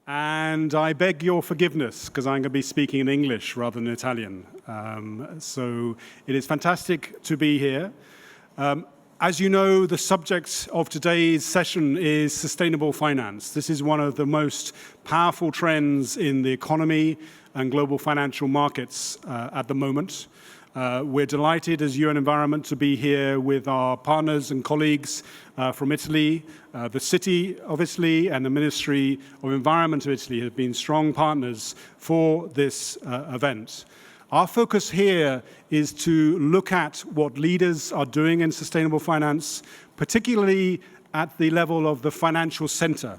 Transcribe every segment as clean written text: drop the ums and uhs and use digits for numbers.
And I beg your forgiveness, because I'm going to be speaking in English rather than Italian. So it is fantastic to be here. As you know, the subject of today's session is sustainable finance. This is one of the most powerful trends in the economy and global financial markets at the moment. We're delighted as UN Environment to be here with our partners and colleagues from Italy. The City of Italy and the Ministry of Environment of Italy have been strong partners for this event. Our focus here is to look at what leaders are doing in sustainable finance, particularly at the level of the financial center.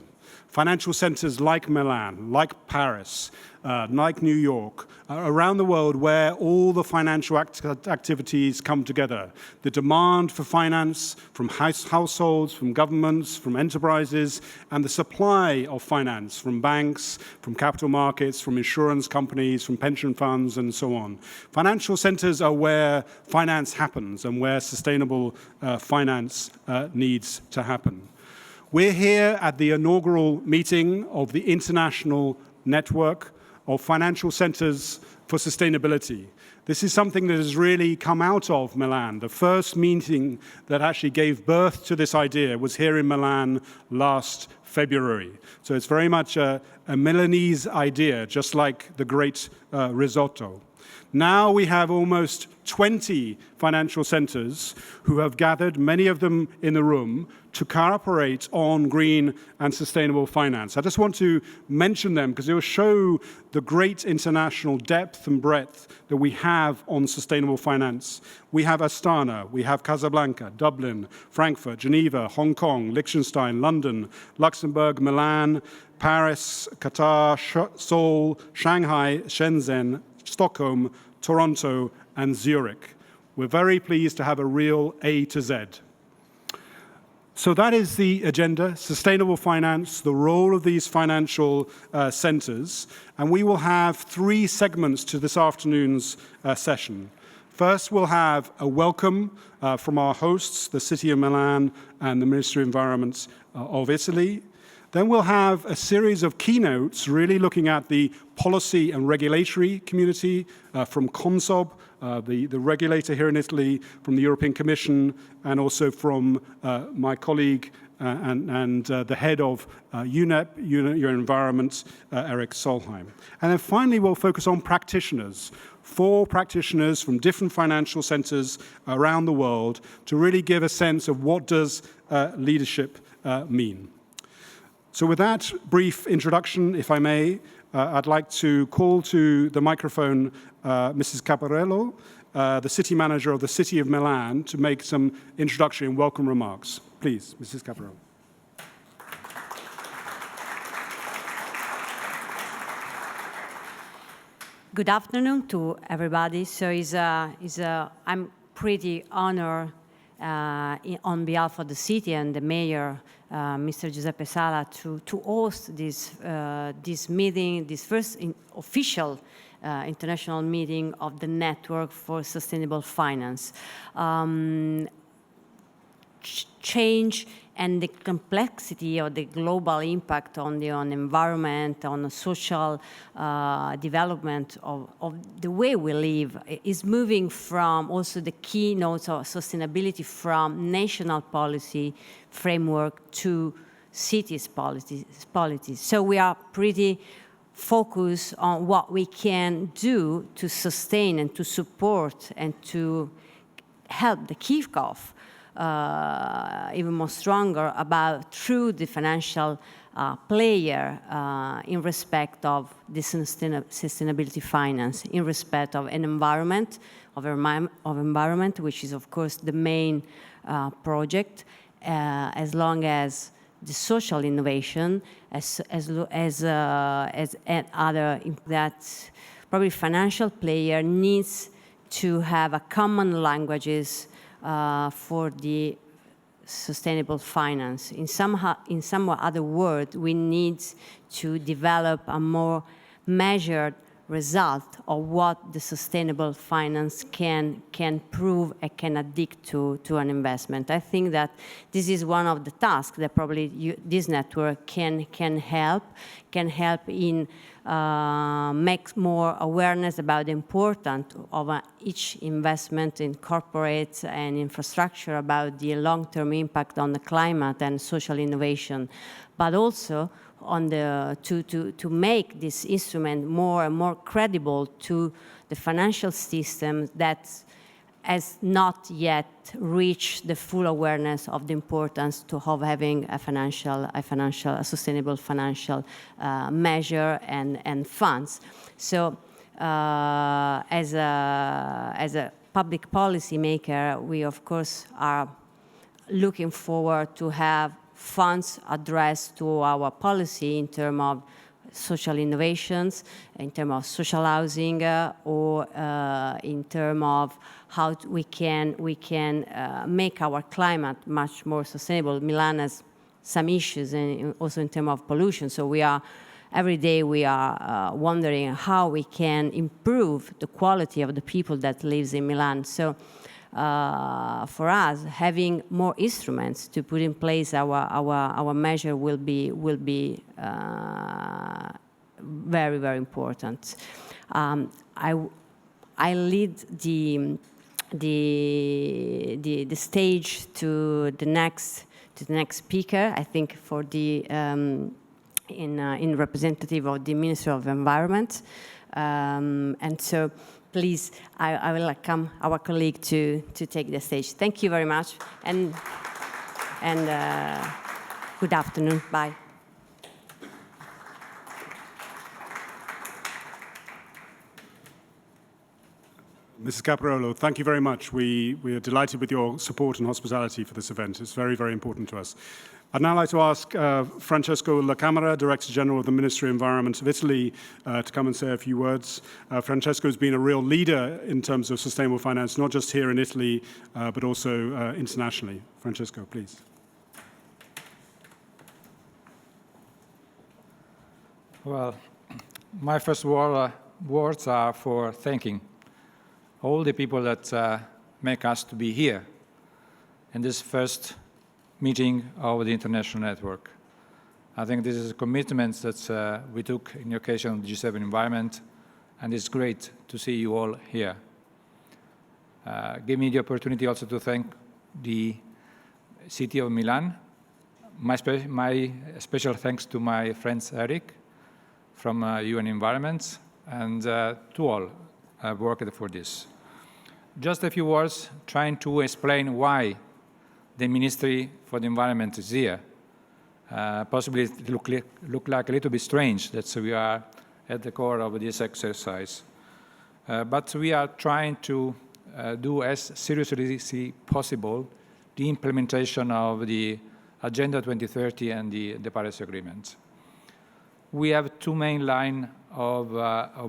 Financial centers like Milan, like Paris, like New York, around the world where all the financial activities come together. The demand for finance from households, from governments, from enterprises, and the supply of finance from banks, from capital markets, from insurance companies, from pension funds, and so on. Financial centers are where finance happens and where sustainable finance needs to happen. We're here at the inaugural meeting of the International Network of Financial Centers for Sustainability. This is something that has really come out of Milan. The first meeting that actually gave birth to this idea was here in Milan last February. So it's very much a Milanese idea, just like the great risotto. Now we have almost 20 financial centers who have gathered, many of them in the room, to cooperate on green and sustainable finance. I just want to mention them because it will show the great international depth and breadth that we have on sustainable finance. We have Astana, we have Casablanca, Dublin, Frankfurt, Geneva, Hong Kong, Liechtenstein, London, Luxembourg, Milan, Paris, Qatar, Seoul, Shanghai, Shenzhen, Stockholm, Toronto, and Zurich. We're very pleased to have a real A to Z. So that is the agenda, sustainable finance, the role of these financial centers. And we will have three segments to this afternoon's session. First, we'll have a welcome from our hosts, the City of Milan and the Ministry of Environment of Italy. Then we'll have a series of keynotes really looking at the policy and regulatory community from CONSOB, the regulator here in Italy, from the European Commission, and also from my colleague and the head of UNEP, Your Environment, Eric Solheim. And then finally, we'll focus on practitioners, 4 practitioners from different financial centers around the world to really give a sense of what does leadership mean. So with that brief introduction, if I may, I'd like to call to the microphone Mrs. Caparello, the city manager of the City of Milan, to make some introductory and welcome remarks. Please, Mrs. Caparello. Good afternoon to everybody. So I'm pretty honored on behalf of the city and the mayor, Mr. Giuseppe Sala, to host this meeting, this first official international meeting of the Network for Sustainable Finance. Change and the complexity of the global impact on the environment, on the social development of the way we live is moving from also the keynotes of sustainability from national policy framework to cities policies. So we are pretty focused on what we can do to sustain and to support and to help the kickoff even more stronger about through the financial player in respect of the sustainability finance, in respect of an environment, of environment, which is of course the main project, as long as the social innovation, as other that probably financial player needs to have a common languages for the sustainable finance. In some other word, we need to develop a more measured result of what the sustainable finance can prove and can addict to an investment. I think that this is one of the tasks that probably this network can help in make more awareness about the importance of each investment in corporate and infrastructure, about the long-term impact on the climate and social innovation, but also on to make this instrument more and more credible to the financial system that has not yet reached the full awareness of the importance of having a sustainable financial measure and funds. So as a public policy maker, we of course are looking forward to have funds addressed to our policy in terms of social innovations, in terms of social housing, or in terms of how we can make our climate much more sustainable. Milan has some issues, and also in terms of pollution. So every day we are wondering how we can improve the quality of the people that lives in Milan. So for us, having more instruments to put in place our measure will be very, very important. I lead the stage to the next speaker. I think for the in representative of the Ministry of Environment, and so. Please, I will welcome our colleague to take the stage. Thank you very much, and good afternoon. Bye. Mrs. Caparolo, thank you very much. We are delighted with your support and hospitality for this event. It's very, very important to us. I'd now like to ask Francesco La Camera, Director General of the Ministry of Environment of Italy, to come and say a few words. Francesco has been a real leader in terms of sustainable finance, not just here in Italy, but also internationally. Francesco, please. Well, my first words are for thanking all the people that make us to be here in this first meeting of the international network. I think this is a commitment that we took in the occasion of the G7 environment, and it's great to see you all here. Give me the opportunity also to thank the city of Milan. My special thanks to my friends Eric from UN Environment, and to all who have worked for this. Just a few words trying to explain why the Ministry for the Environment is here. Possibly it look like a little bit strange that we are at the core of this exercise. But we are trying to do as seriously as possible the implementation of the Agenda 2030 and the Paris Agreement. We have two main lines of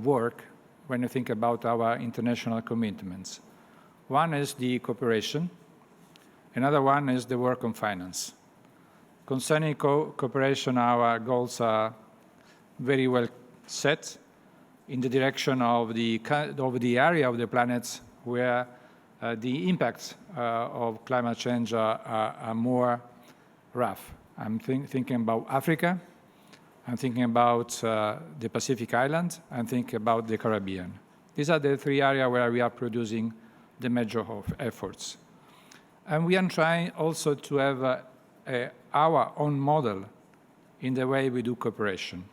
work when you think about our international commitments. One is the cooperation. Another one is the work on finance. Concerning cooperation, our goals are very well set in the direction of the area of the planet where the impacts of climate change are more rough. I'm thinking about Africa. I'm thinking about the Pacific Islands. I'm thinking about the Caribbean. These are the three areas where we are producing the major of efforts. And we are trying also to have our own model in the way we do cooperation.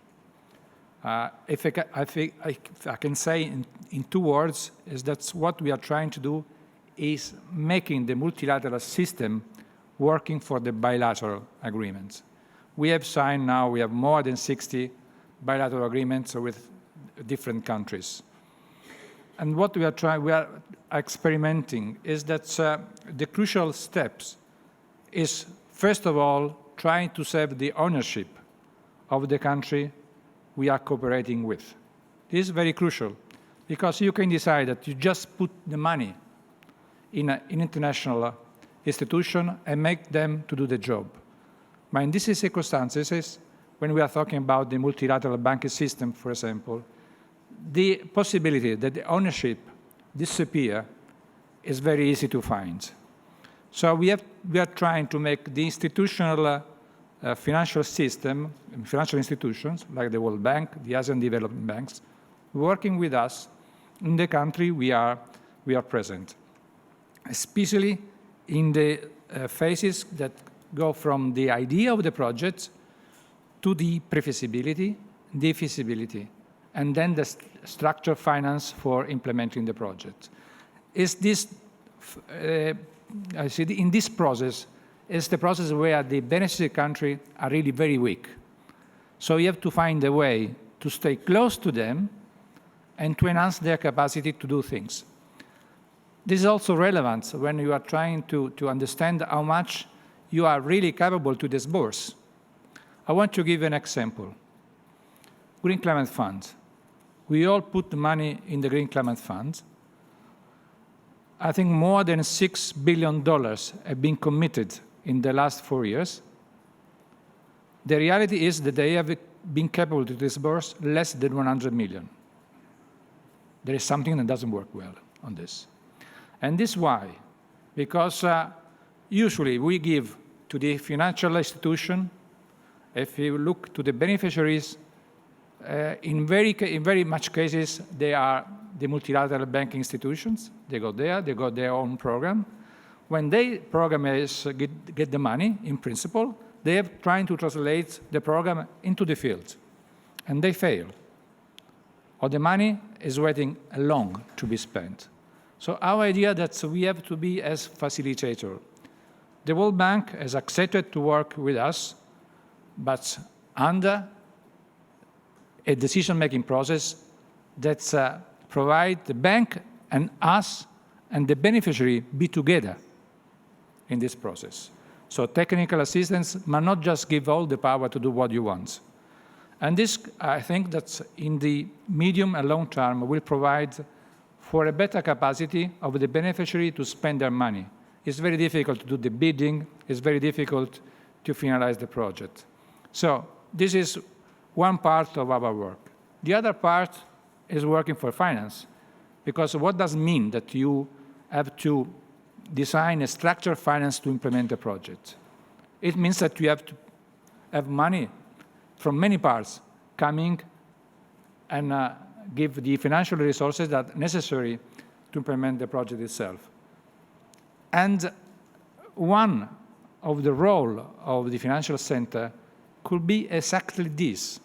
If I can say in 2 words, is that what we are trying to do is making the multilateral system working for the bilateral agreements. We have signed now, we have more than 60 bilateral agreements with different countries. And what we are experimenting is that the crucial steps is, first of all, trying to save the ownership of the country we are cooperating with. This is very crucial, because you can decide that you just put the money in an international institution and make them to do the job. But in these circumstances, when we are talking about the multilateral banking system, for example, the possibility that the ownership disappear is very easy to find. So we are trying to make the institutional financial system, financial institutions like the World Bank, the Asian Development Banks, working with us in the country we are present, especially in the phases that go from the idea of the project to the pre-feasibility, the feasibility, and then the structured finance for implementing the project. Is this, I see in this process, is the process where the beneficiary country are really very weak. So you have to find a way to stay close to them and to enhance their capacity to do things. This is also relevant when you are trying to understand how much you are really capable to disburse. I want to give an example. Green Climate Fund. We all put money in the Green Climate Fund. I think more than $6 billion have been committed in the last 4 years. The reality is that they have been capable to disburse less than 100 million. There is something that doesn't work well on this. And this is why? Because usually we give to the financial institution, if you look to the beneficiaries, in very much cases, they are the multilateral banking institutions. They go there, they got their own program. When they program is get the money, in principle, they are trying to translate the program into the field, and they fail. Or the money is waiting long to be spent. So our idea that we have to be as facilitator. The World Bank has accepted to work with us, but under a decision-making process that provide the bank and us and the beneficiary be together in this process. So technical assistance must not just give all the power to do what you want. And this, I think, that in the medium and long term will provide for a better capacity of the beneficiary to spend their money. It's very difficult to do the bidding. It's very difficult to finalize the project. So this is one part of our work. The other part is working for finance, because what does it mean that you have to design a structured finance to implement a project? It means that you have to have money from many parts coming and give the financial resources that are necessary to implement the project itself. And one of the role of the financial center could be exactly this,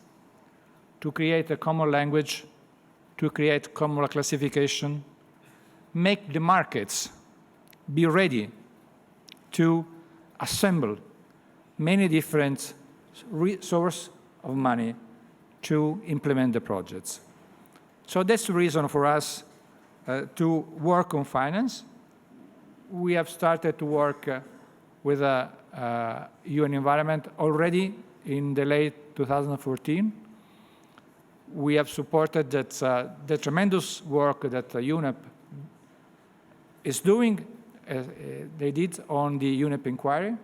to create a common language, to create common classification, make the markets be ready to assemble many different sources of money to implement the projects. So that's the reason for us to work on finance. We have started to work with UN Environment already in the late 2014. We have supported that, the tremendous work that UNEP is doing. They did on the UNEP inquiry.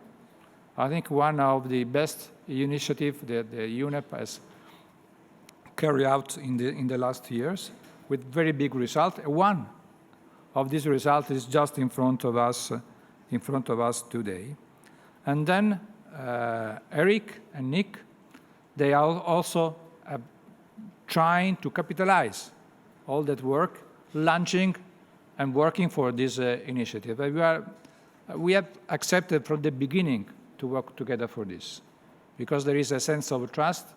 I think one of the best initiatives that the UNEP has carried out in the last years with very big results. One of these results is just in front of us today. And then Eric and Nick, they are also trying to capitalize all that work, launching and working for this initiative. We have accepted from the beginning to work together for this, because there is a sense of trust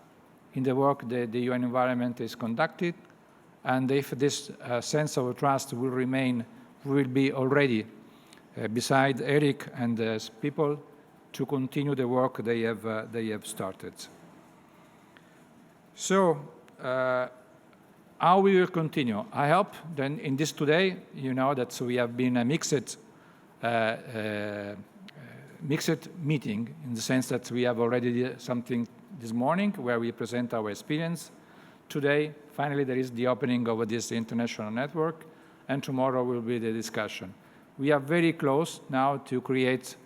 in the work that the UN Environment is conducted, and if this sense of trust will remain, we will be already beside Eric and his people to continue the work they have started. So, how we will continue? I hope then in this today, you know that we have been a mixed meeting, in the sense that we have already did something this morning where we present our experience. Today, finally, there is the opening of this international network, and tomorrow will be the discussion. We are very close now to create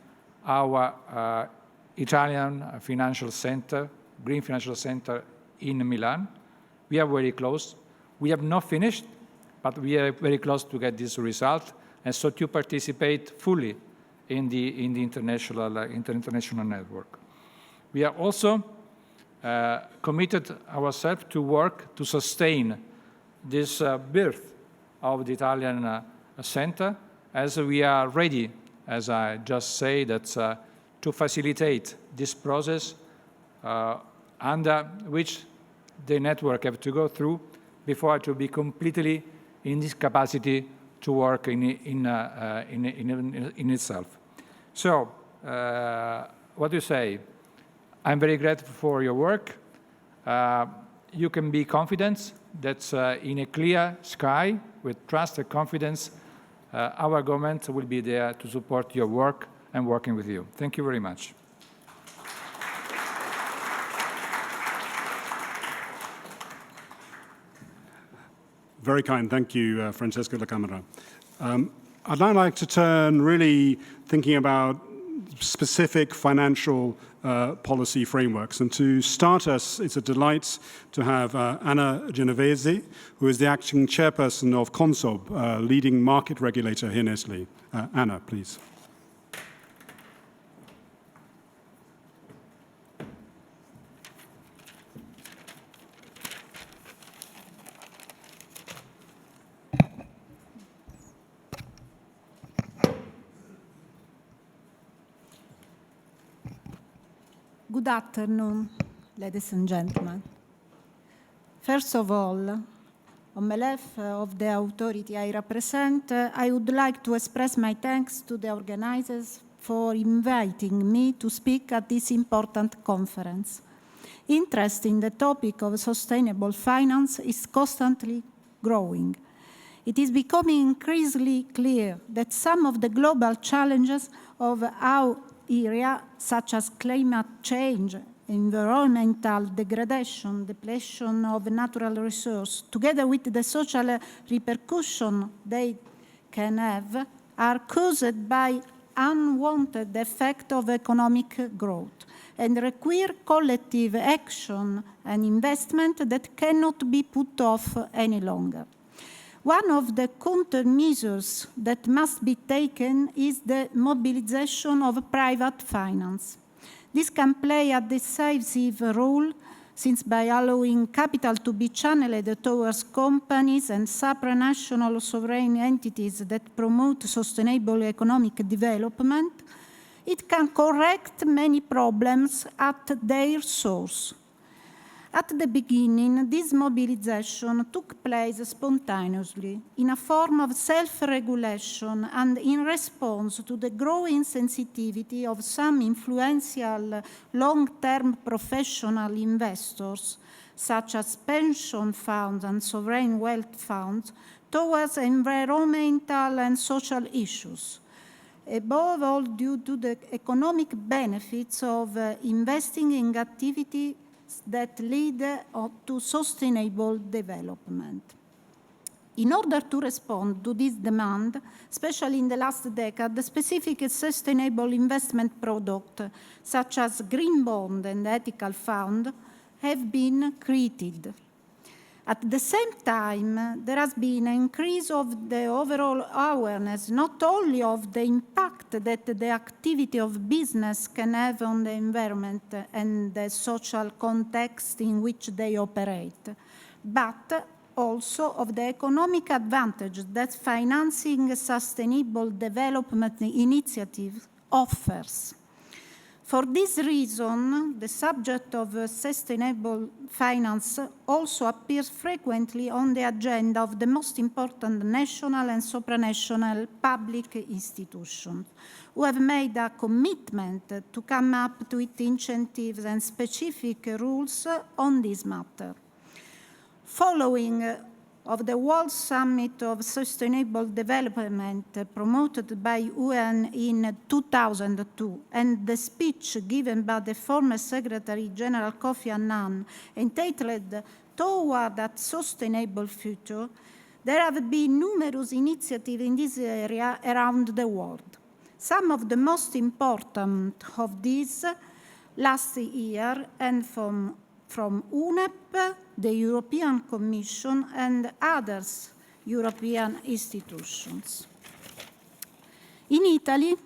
our Italian financial center, Green Financial Center in Milan. We are very close. We have not finished, but we are very close to get this result, and so to participate fully in the international network. We are also committed ourselves to work to sustain this birth of the Italian Center, as we are ready, as I just said, to facilitate this process under which the network have to go through before to be completely in this capacity to work in itself. So, what do you say? I'm very grateful for your work. You can be confident that in a clear sky, with trust and confidence, our government will be there to support your work and working with you. Thank you very much. Very kind. Thank you, Francesco La Camera. I'd now like to turn really thinking about specific financial policy frameworks. And to start us, it's a delight to have Anna Genovese, who is the acting chairperson of Consob, leading market regulator here in Italy. Anna, please. Good afternoon, ladies and gentlemen. First of all, on behalf of the authority I represent, I would like to express my thanks to the organizers for inviting me to speak at this important conference. Interest in the topic of sustainable finance is constantly growing. It is becoming increasingly clear that some of the global challenges of our area, such as climate change, environmental degradation, depletion of natural resources, together with the social repercussions they can have, are caused by unwanted effects of economic growth and require collective action and investment that cannot be put off any longer. One of the countermeasures that must be taken is the mobilization of private finance. This can play a decisive role, since by allowing capital to be channeled towards companies and supranational sovereign entities that promote sustainable economic development, it can correct many problems at their source. At the beginning, this mobilization took place spontaneously in a form of self-regulation and in response to the growing sensitivity of some influential long-term professional investors, such as pension funds and sovereign wealth funds, towards environmental and social issues. Above all, due to the economic benefits of investing in activity that lead to sustainable development. In order to respond to this demand, especially in the last decade, the specific sustainable investment products, such as green bond and ethical fund, have been created. At the same time, there has been an increase of the overall awareness, not only of the impact that the activity of business can have on the environment and the social context in which they operate, but also of the economic advantage that financing sustainable development initiatives offers. For this reason, the subject of sustainable finance also appears frequently on the agenda of the most important national and supranational public institutions, who have made a commitment to come up with incentives and specific rules on this matter. Following of the World Summit of Sustainable Development promoted by UN in 2002 and the speech given by the former Secretary General Kofi Annan entitled Toward a Sustainable Future, there have been numerous initiatives in this area around the world. Some of the most important of these last year and from from UNEP, the European Commission, and other European institutions. In Italy,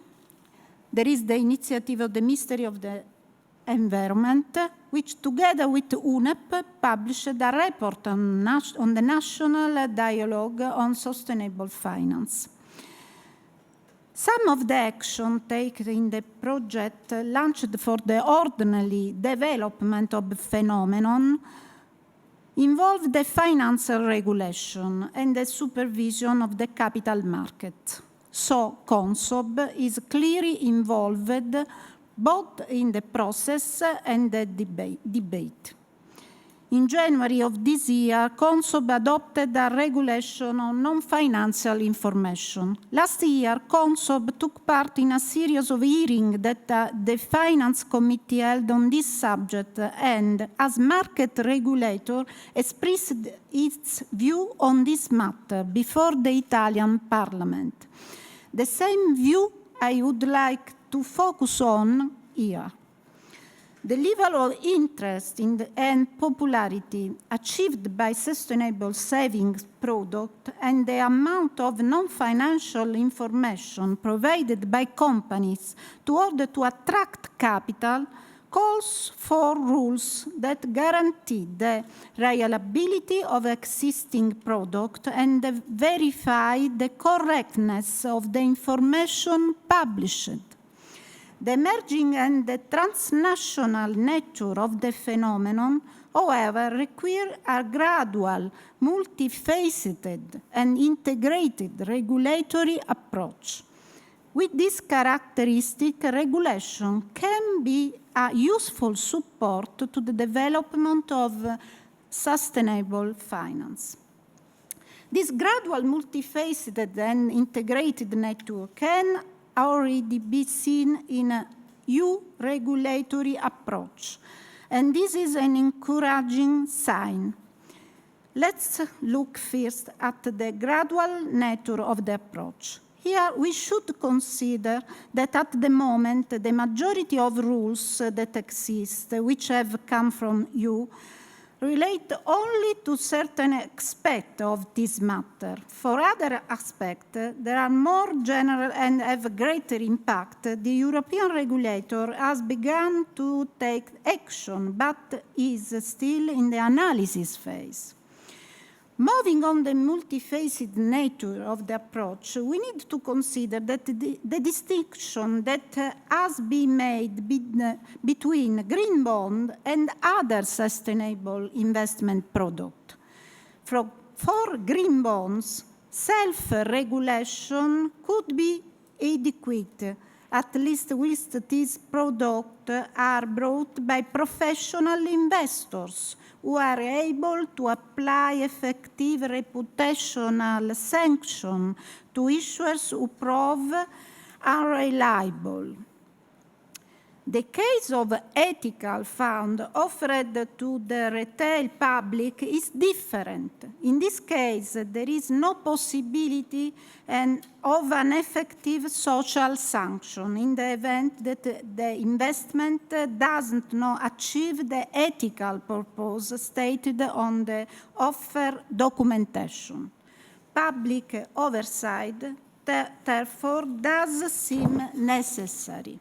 there is the initiative of the Ministry of the Environment, which together with UNEP published a report on the National Dialogue on Sustainable Finance. Some of the action taken in the project launched for the orderly development of the phenomenon involved the financial regulation and the supervision of the capital market. So CONSOB is clearly involved both in the process and the debate. In January of this year, CONSOB adopted a regulation on non-financial information. Last year, CONSOB took part in a series of hearings that the Finance Committee held on this subject and, as market regulator, expressed its view on this matter before the Italian Parliament. The same view I would like to focus on here. The level of interest and popularity achieved by sustainable savings product and the amount of non-financial information provided by companies in order to attract capital calls for rules that guarantee the reliability of existing product and verify the correctness of the information published. The emerging and the transnational nature of the phenomenon, however, require a gradual, multifaceted, and integrated regulatory approach. With this characteristic, regulation can be a useful support to the development of sustainable finance. This gradual, multifaceted, and integrated network can already be seen in a EU regulatory approach, and this is an encouraging sign. Let's look first at the gradual nature of the approach. Here we should consider that at the moment the majority of rules that exist, which have come from EU, relate only to certain aspects of this matter. For other aspects that are more general and have greater impact, the European regulator has begun to take action, but is still in the analysis phase. Moving on the multifaceted nature of the approach, we need to consider that the distinction that has been made between green bond and other sustainable investment products. For green bonds, self-regulation could be adequate, at least with these products are brought by professional investors who are able to apply effective reputational sanction to issuers who prove unreliable. The case of ethical fund offered to the retail public is different. In this case, there is no possibility of an effective social sanction in the event that the investment doesn't achieve the ethical purpose stated on the offer documentation. Public oversight, therefore, does seem necessary.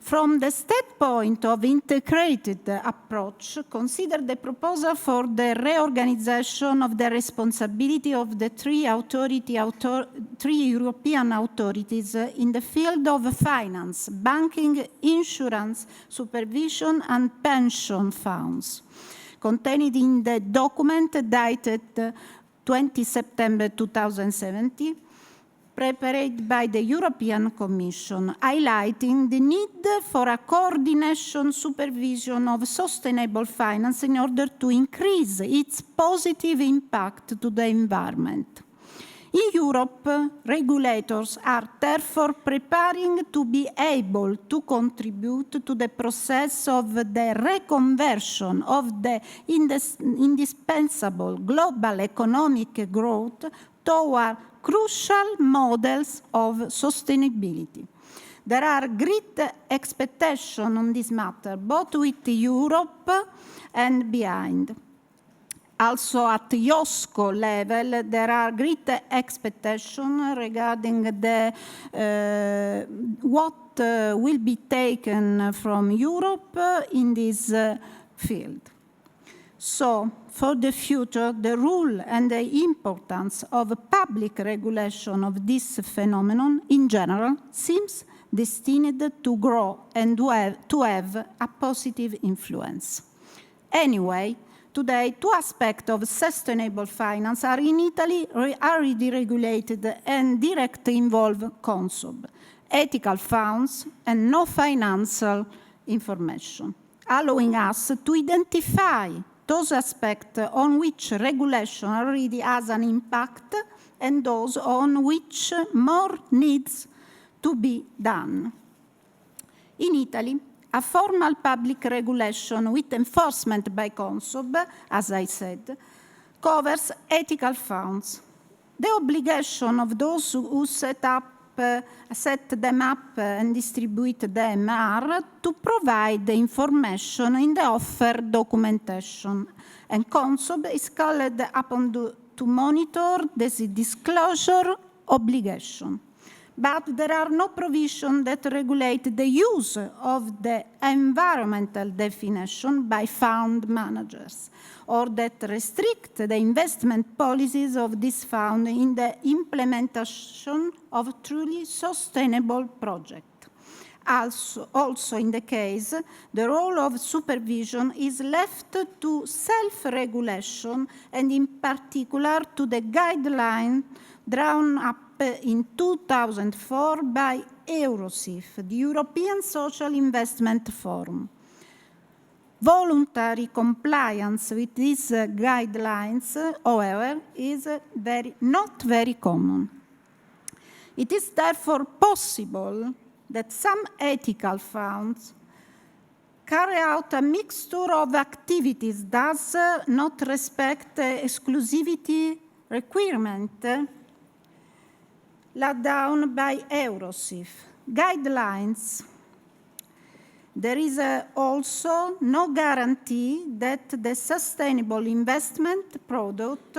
From the standpoint of integrated approach, consider the proposal for the reorganization of the responsibility of the three European authorities in the field of finance, banking, insurance, supervision, and pension funds, contained in the document dated 20 September 2017, prepared by the European Commission, highlighting the need for a coordination supervision of sustainable finance in order to increase its positive impact to the environment. In Europe, regulators are therefore preparing to be able to contribute to the process of the reconversion of the indispensable global economic growth toward crucial models of sustainability. There are great expectations on this matter, both with Europe and behind. Also at IOSCO level, there are great expectations regarding what will be taken from Europe in this field. So, for the future, the role and the importance of public regulation of this phenomenon in general seems destined to grow and to have a positive influence. Anyway, today, two aspects of sustainable finance are in Italy already regulated and directly involve CONSOB, ethical funds, and no financial information, allowing us to identify those aspects on which regulation already has an impact and those on which more needs to be done. In Italy, a formal public regulation with enforcement by CONSOB, as I said, covers ethical funds. The obligation of those who set them up and distribute them are to provide the information in the offer documentation, and CONSOB is called upon to monitor this disclosure obligation. But there are no provisions that regulate the use of the environmental definition by fund managers, or that restrict the investment policies of this fund in the implementation of truly sustainable projects. Also in the case, the role of supervision is left to self-regulation and in particular to the guideline drawn up in 2004 by EuroSIF, the European Social Investment Forum. Voluntary compliance with these guidelines, however, is not very common. It is therefore possible that some ethical funds carry out a mixture of activities, does not respect the exclusivity requirement laid down by EuroSIF guidelines. There is also no guarantee that the sustainable investment product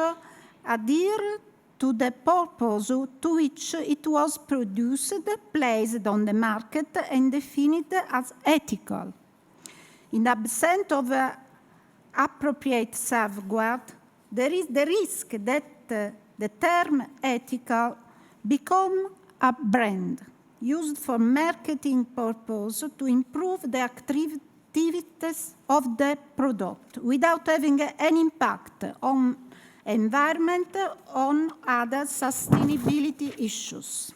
adhere to the purpose to which it was produced, placed on the market, and defined as ethical. In the absence of appropriate safeguard, there is the risk that the term ethical become a brand used for marketing purpose to improve the activities of the product without having any impact on environment or on other sustainability issues.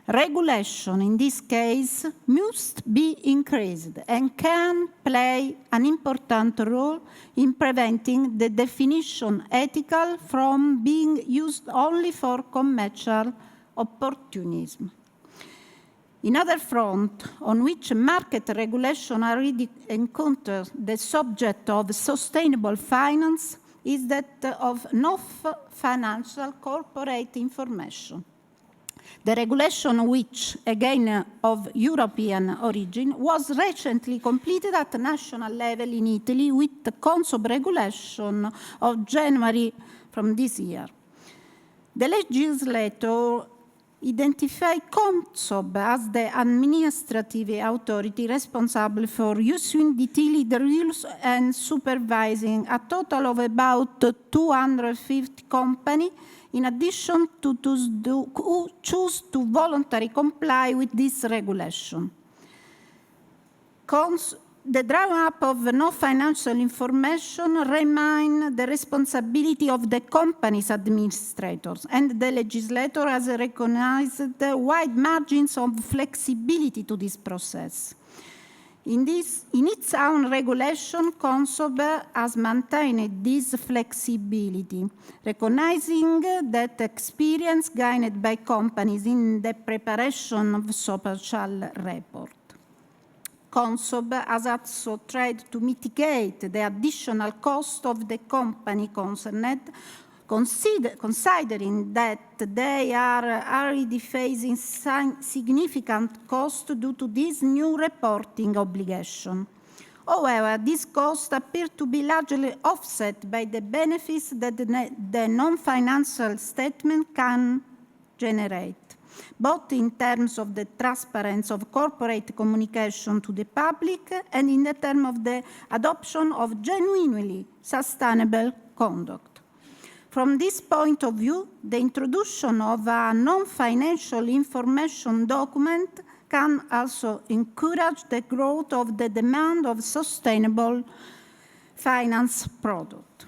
Regulation in this case must be increased and can play an important role in preventing the definition ethical from being used only for commercial opportunism. Another front on which market regulation already encounters the subject of sustainable finance is that of non-financial corporate information. The regulation, which, again, of European origin, was recently completed at national level in Italy with the CONSOB regulation of January from this year. The legislator identified CONSOB as the administrative authority responsible for issuing detailed rules and supervising a total of about 250 companies, in addition to those who choose to voluntarily comply with this regulation. The drawing up of no financial information remains the responsibility of the company's administrators, and the legislator has recognized the wide margins of flexibility to this process. In its own regulation, CONSOB has maintained this flexibility, recognizing that experience gained by companies in the preparation of social report. CONSOB has also tried to mitigate the additional cost of the company concerned considering that they are already facing significant costs due to this new reporting obligation. However, these costs appear to be largely offset by the benefits that the non-financial statement can generate, both in terms of the transparency of corporate communication to the public and in the term of the adoption of genuinely sustainable conduct. From this point of view, the introduction of a non-financial information document can also encourage the growth of the demand of sustainable finance product.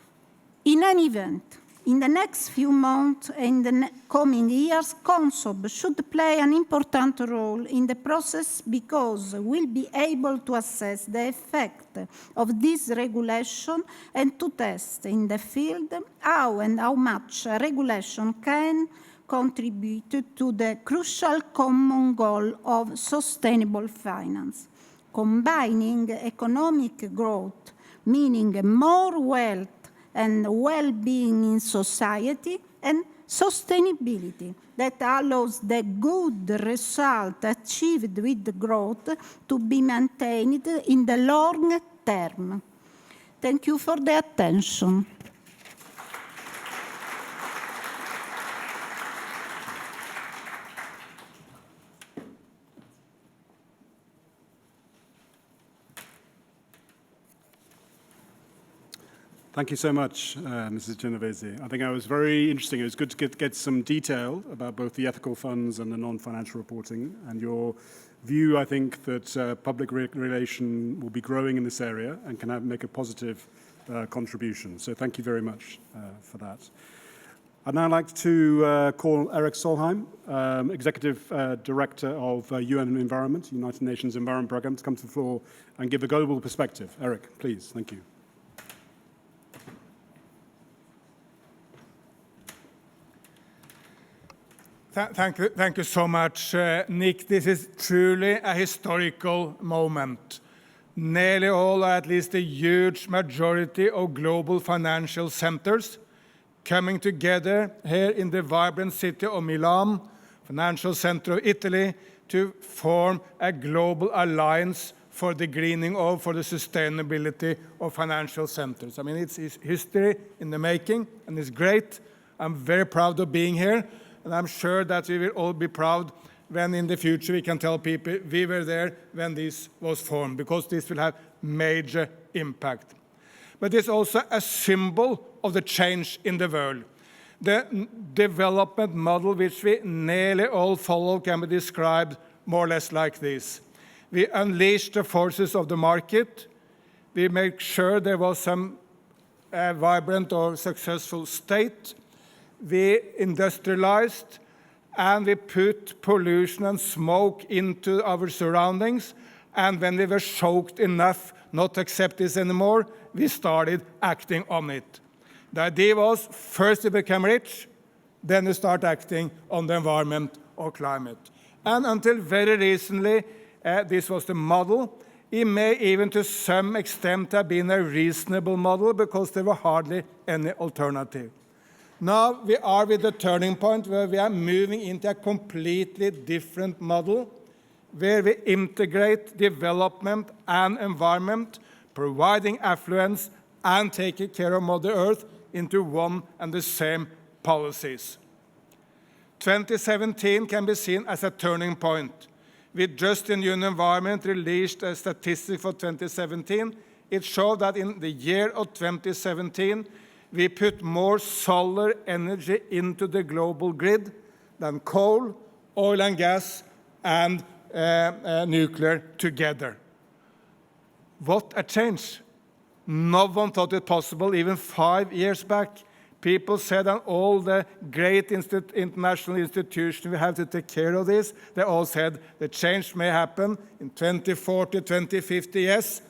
In any event, in the next few months and the coming years, CONSOB should play an important role in the process because we'll be able to assess the effect of this regulation and to test in the field how and how much regulation can contribute to the crucial common goal of sustainable finance, combining economic growth, meaning more wealth and well-being in society, and sustainability that allows the good result achieved with growth to be maintained in the long term. Thank you for the attention. Thank you so much, Mrs. Genovese. I think that was very interesting. It was good to get some detail about both the ethical funds and the non-financial reporting, and your view, I think, that public relation will be growing in this area and can make a positive contribution. So thank you very much for that. I'd now like to call Eric Solheim, Executive Director of UN Environment, United Nations Environment Programme, to come to the floor and give a global perspective. Eric, please. Thank you. Thank you so much, Nick. This is truly a historical moment. Nearly all, or at least a huge majority of global financial centers coming together here in the vibrant city of Milan, financial center of Italy, to form a global alliance for the greening of, for the sustainability of financial centers. I mean, it's history in the making, and it's great. I'm very proud of being here. And I'm sure that we will all be proud when in the future we can tell people we were there when this was formed, because this will have major impact. But it's also a symbol of the change in the world. The development model which we nearly all follow can be described more or less like this. We unleashed the forces of the market. We make sure there was some vibrant or successful state. We industrialized, and we put pollution and smoke into our surroundings. And when we were choked enough not to accept this anymore, we started acting on it. The idea was first we become rich, then we start acting on the environment or climate. And until very recently, this was the model. It may even to some extent have been a reasonable model because there were hardly any alternative. Now we are with the turning point where we are moving into a completely different model, where we integrate development and environment, providing affluence and taking care of Mother Earth into one and the same policies. 2017 can be seen as a turning point. We just in UN Environment released a statistic for 2017. It showed that in the year of 2017, we put more solar energy into the global grid than coal, oil and gas, and nuclear together. What a change. No one thought it possible even 5 years back. People said that all the great international institutions we have to take care of this, they all said the change may happen in 2040, 2050, yes,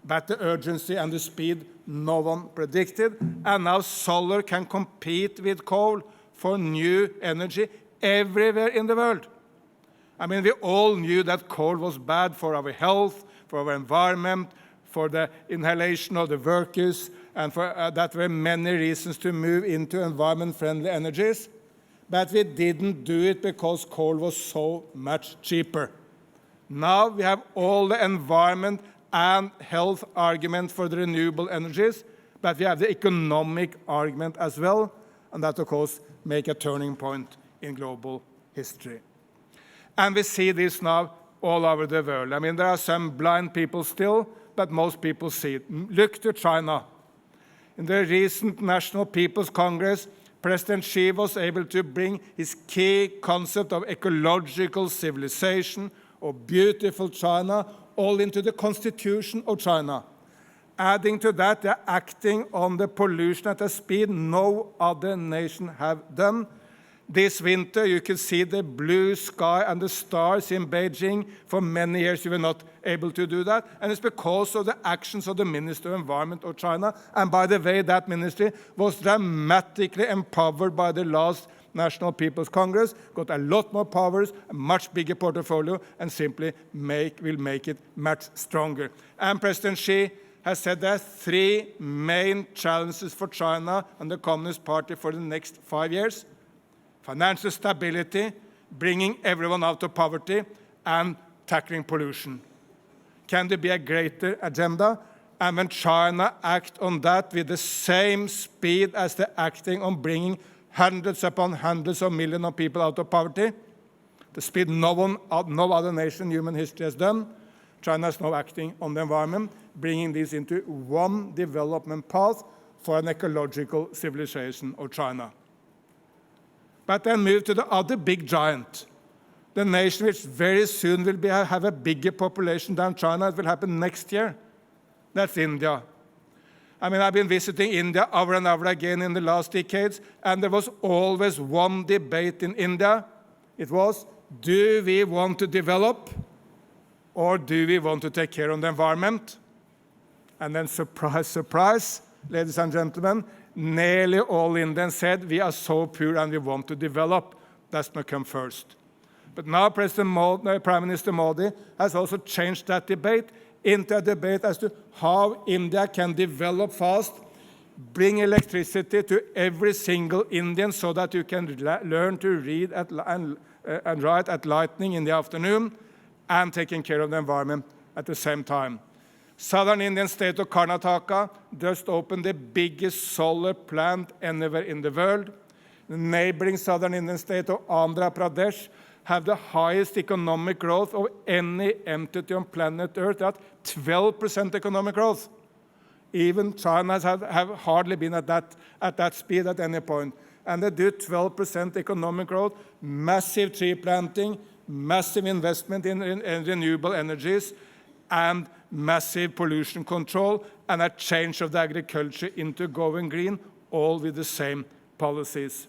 but the urgency and the speed no one predicted. And now solar can compete with coal for new energy everywhere in the world. I mean, we all knew that coal was bad for our health, for our environment, for the inhalation of the workers, and for that were many reasons to move into environment-friendly energies. But we didn't do it because coal was so much cheaper. Now we have all the environment and health argument for the renewable energies, but we have the economic argument as well, and that, of course, make a turning point in global history. And we see this now all over the world. I mean, there are some blind people still, but most people see it. Look to China. In the recent National People's Congress, President Xi was able to bring his key concept of ecological civilization, or beautiful China, all into the constitution of China. Adding to that, they're acting on the pollution at a speed no other nation have done. This winter, you could see the blue sky and the stars in Beijing. For many years, you were not able to do that. And it's because of the actions of the Minister of Environment of China. And by the way, that ministry was dramatically empowered by the last National People's Congress, got a lot more powers, a much bigger portfolio, and simply will make it much stronger. And President Xi has said there are three main challenges for China and the Communist Party for the next 5 years: financial stability, bringing everyone out of poverty, and tackling pollution. Can there be a greater agenda? And when China acts on that with the same speed as they're acting on bringing hundreds upon hundreds of millions of people out of poverty, the speed no other nation in human history has done, China is now acting on the environment, bringing this into one development path for an ecological civilization of China. But then move to the other big giant, the nation which very soon will have a bigger population than China. It will happen next year. That's India. I mean, I've been visiting India over and over again in the last decades, and there was always one debate in India. It was, do we want to develop, or do we want to take care of the environment? And then, surprise, surprise, ladies and gentlemen, nearly all Indians said, we are so poor and we want to develop. That's going to come first. But now Prime Minister Modi has also changed that debate into a debate as to how India can develop fast, bring electricity to every single Indian so that you can learn to read and write at lightning in the afternoon, and taking care of the environment at the same time. Southern Indian state of Karnataka just opened the biggest solar plant anywhere in the world. The neighboring southern Indian state of Andhra Pradesh have the highest economic growth of any entity on planet Earth, at 12% economic growth. Even China has have hardly been at that speed at any point. And they do 12% economic growth, massive tree planting, massive investment in renewable energies, and massive pollution control, and a change of the agriculture into going green, all with the same policies.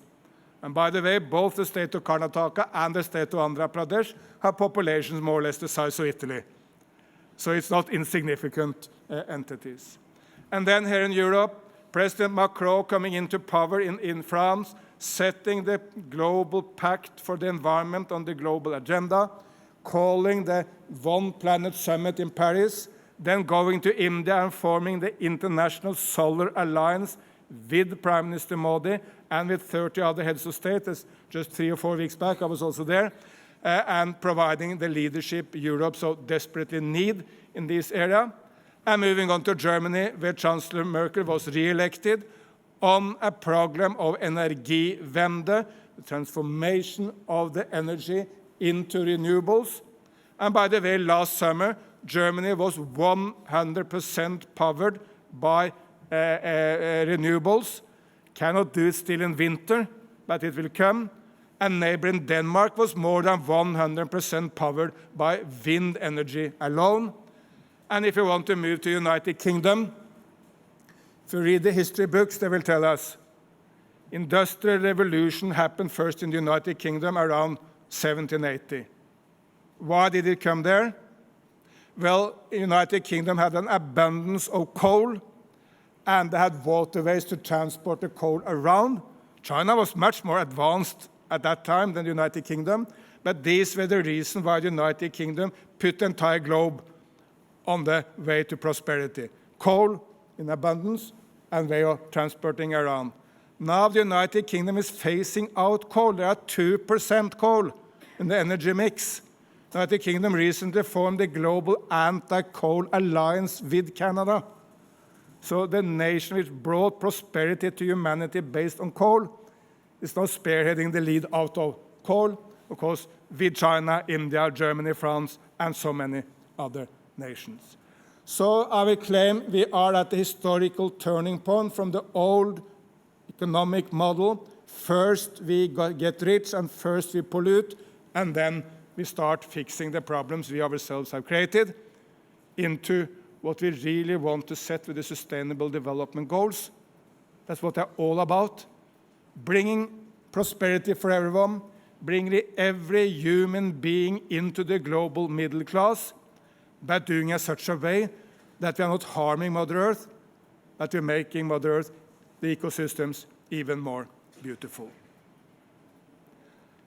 And by the way, both the state of Karnataka and the state of Andhra Pradesh have populations more or less the size of Italy. So it's not insignificant entities. And then here in Europe, President Macron coming into power in France, setting the global pact for the environment on the global agenda, calling the One Planet Summit in Paris, then going to India and forming the International Solar Alliance with Prime Minister Modi and with 30 other heads of state. Just 3 or 4 weeks back, I was also there, and providing the leadership Europe so desperately needs in this area. And moving on to Germany, where Chancellor Merkel was re-elected on a program of Energiewende, the transformation of the energy into renewables. And by the way, last summer, Germany was 100% powered by renewables. Cannot do it still in winter, but it will come. And neighboring Denmark was more than 100% powered by wind energy alone. And if you want to move to United Kingdom, if you read the history books, they will tell us Industrial Revolution happened first in the United Kingdom around 1780. Why did it come there? Well, the United Kingdom had an abundance of coal, and they had waterways to transport the coal around. China was much more advanced at that time than the United Kingdom, but these were the reason why the United Kingdom put the entire globe on the way to prosperity. Coal in abundance and way of transporting around. Now the United Kingdom is phasing out coal. There are 2% coal in the energy mix. The United Kingdom recently formed a global anti-coal alliance with Canada. So the nation which brought prosperity to humanity based on coal is now spearheading the lead out of coal, of course, with China, India, Germany, France, and so many other nations. So I will claim we are at the historical turning point from the old economic model. First we get rich and first we pollute, and then we start fixing the problems we ourselves have created, into what we really want to set with the Sustainable Development Goals. That's what they're all about. Bringing prosperity for everyone, bringing every human being into the global middle class, by doing it such a way that we are not harming Mother Earth, but we're making Mother Earth, the ecosystems, even more beautiful.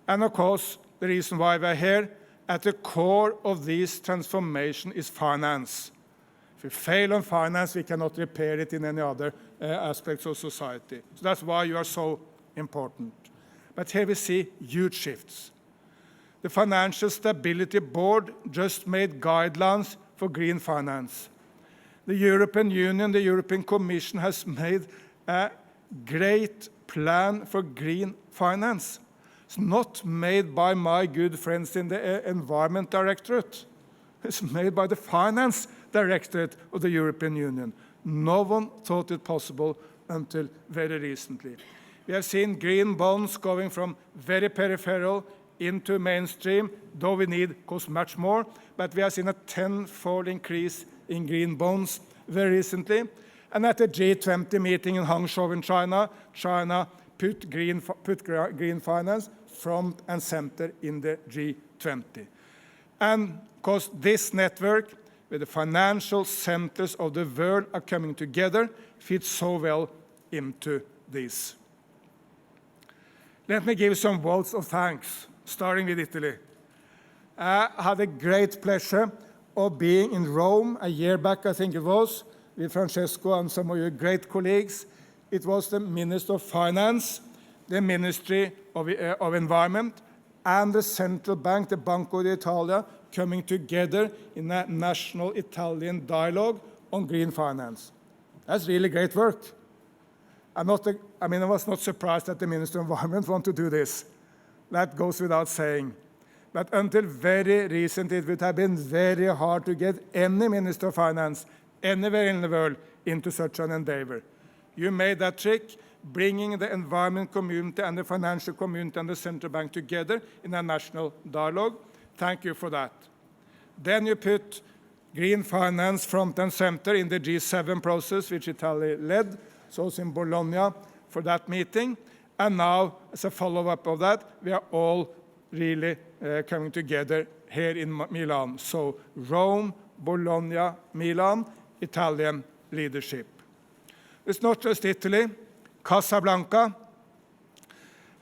And of course, the reason why we're here, at the core of this transformation is finance. If we fail on finance, we cannot repair it in any other aspects of society. So that's why you are so important. But here we see huge shifts. The Financial Stability Board just made guidelines for green finance. The European Union, the European Commission has made a great plan for green finance. It's not made by my good friends in the Environment Directorate. It's made by the Finance Directorate of the European Union. No one thought it possible until very recently. We have seen green bonds going from very peripheral into mainstream, though we need, of course, much more. But we have seen a tenfold increase in green bonds very recently. And at the G20 meeting in Hangzhou in China, China put green finance front and center in the G20. And of course, this network, where the financial centers of the world are coming together, fits so well into this. Let me give some votes of thanks, starting with Italy. I had a great pleasure of being in Rome a year back, I think it was, with Francesco and some of your great colleagues. It was the Minister of Finance, the Ministry of Environment, and the central bank, the Banco d'Italia, coming together in a national Italian dialogue on green finance. That's really great work. I was not surprised that the Minister of Environment want to do this. That goes without saying. But until very recently, it would have been very hard to get any Minister of Finance anywhere in the world into such an endeavor. You made that trick, bringing the environment community and the financial community and the central bank together in a national dialogue. Thank you for that. Then you put green finance front and center in the G7 process, which Italy led, so it's in Bologna for that meeting. And now, as a follow-up of that, we are all really coming together here in Milan. So Rome, Bologna, Milan, Italian leadership. It's not just Italy. Casablanca.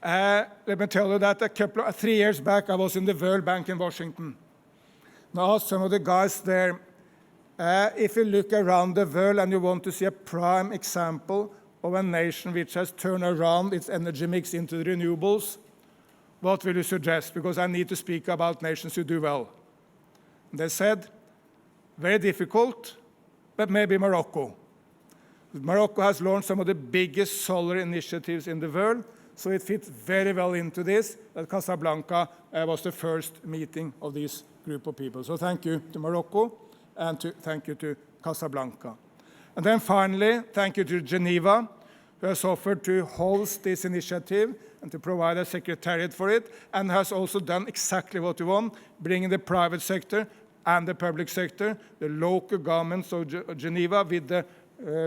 Let me tell you that 3 years back, I was in the World Bank in Washington. Now, some of the guys there, if you look around the world and you want to see a prime example of a nation which has turned around its energy mix into renewables, what will you suggest? Because I need to speak about nations who do well. They said, very difficult, but maybe Morocco. Morocco has launched some of the biggest solar initiatives in the world, so it fits very well into this, that Casablanca was the first meeting of this group of people. So thank you to Morocco, and thank you to Casablanca. And then finally, thank you to Geneva, who has offered to host this initiative and to provide a secretariat for it, and has also done exactly what we want, bringing the private sector and the public sector, the local governments of Geneva with the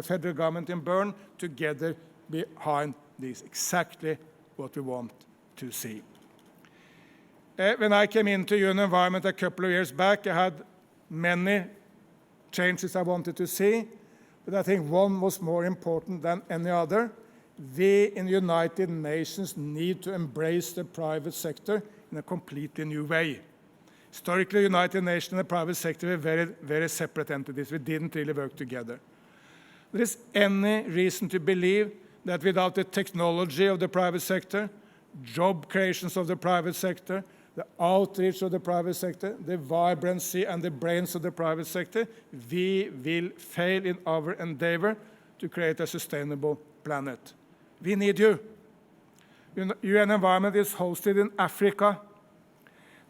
federal government in Bern, together behind this, exactly what we want to see. When I came into UN Environment a couple of years back, I had many changes I wanted to see, but I think one was more important than any other. We in the United Nations need to embrace the private sector in a completely new way. Historically, United Nations and the private sector were very, very separate entities. We didn't really work together. There is any reason to believe that without the technology of the private sector, job creations of the private sector, the outreach of the private sector, the vibrancy and the brains of the private sector, we will fail in our endeavor to create a sustainable planet. We need you. UN Environment is hosted in Africa.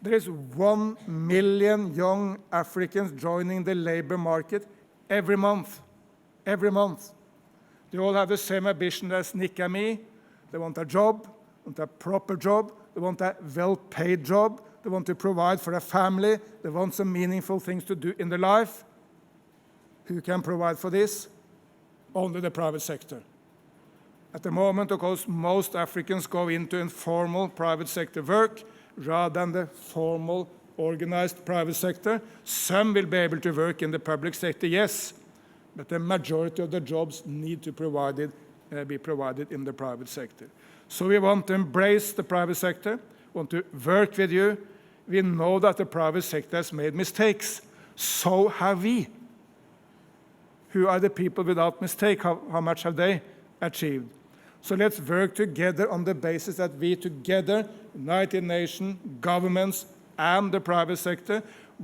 There is 1 million young Africans joining the labor market every month. Every month. They all have the same ambition as Nick and me. They want a job, want a proper job, they want a well-paid job, they want to provide for a family, they want some meaningful things to do in their life. Who can provide for this? Only the private sector. At the moment, of course, most Africans go into informal private sector work rather than the formal, organized private sector. Some will be able to work in the public sector, yes, but the majority of the jobs need to be provided in the private sector. So we want to embrace the private sector, want to work with you. We know that the private sector has made mistakes. So have we. Who are the people without mistake? How much have they achieved? So let's work together on the basis that we together, United Nations, governments, and the private sector,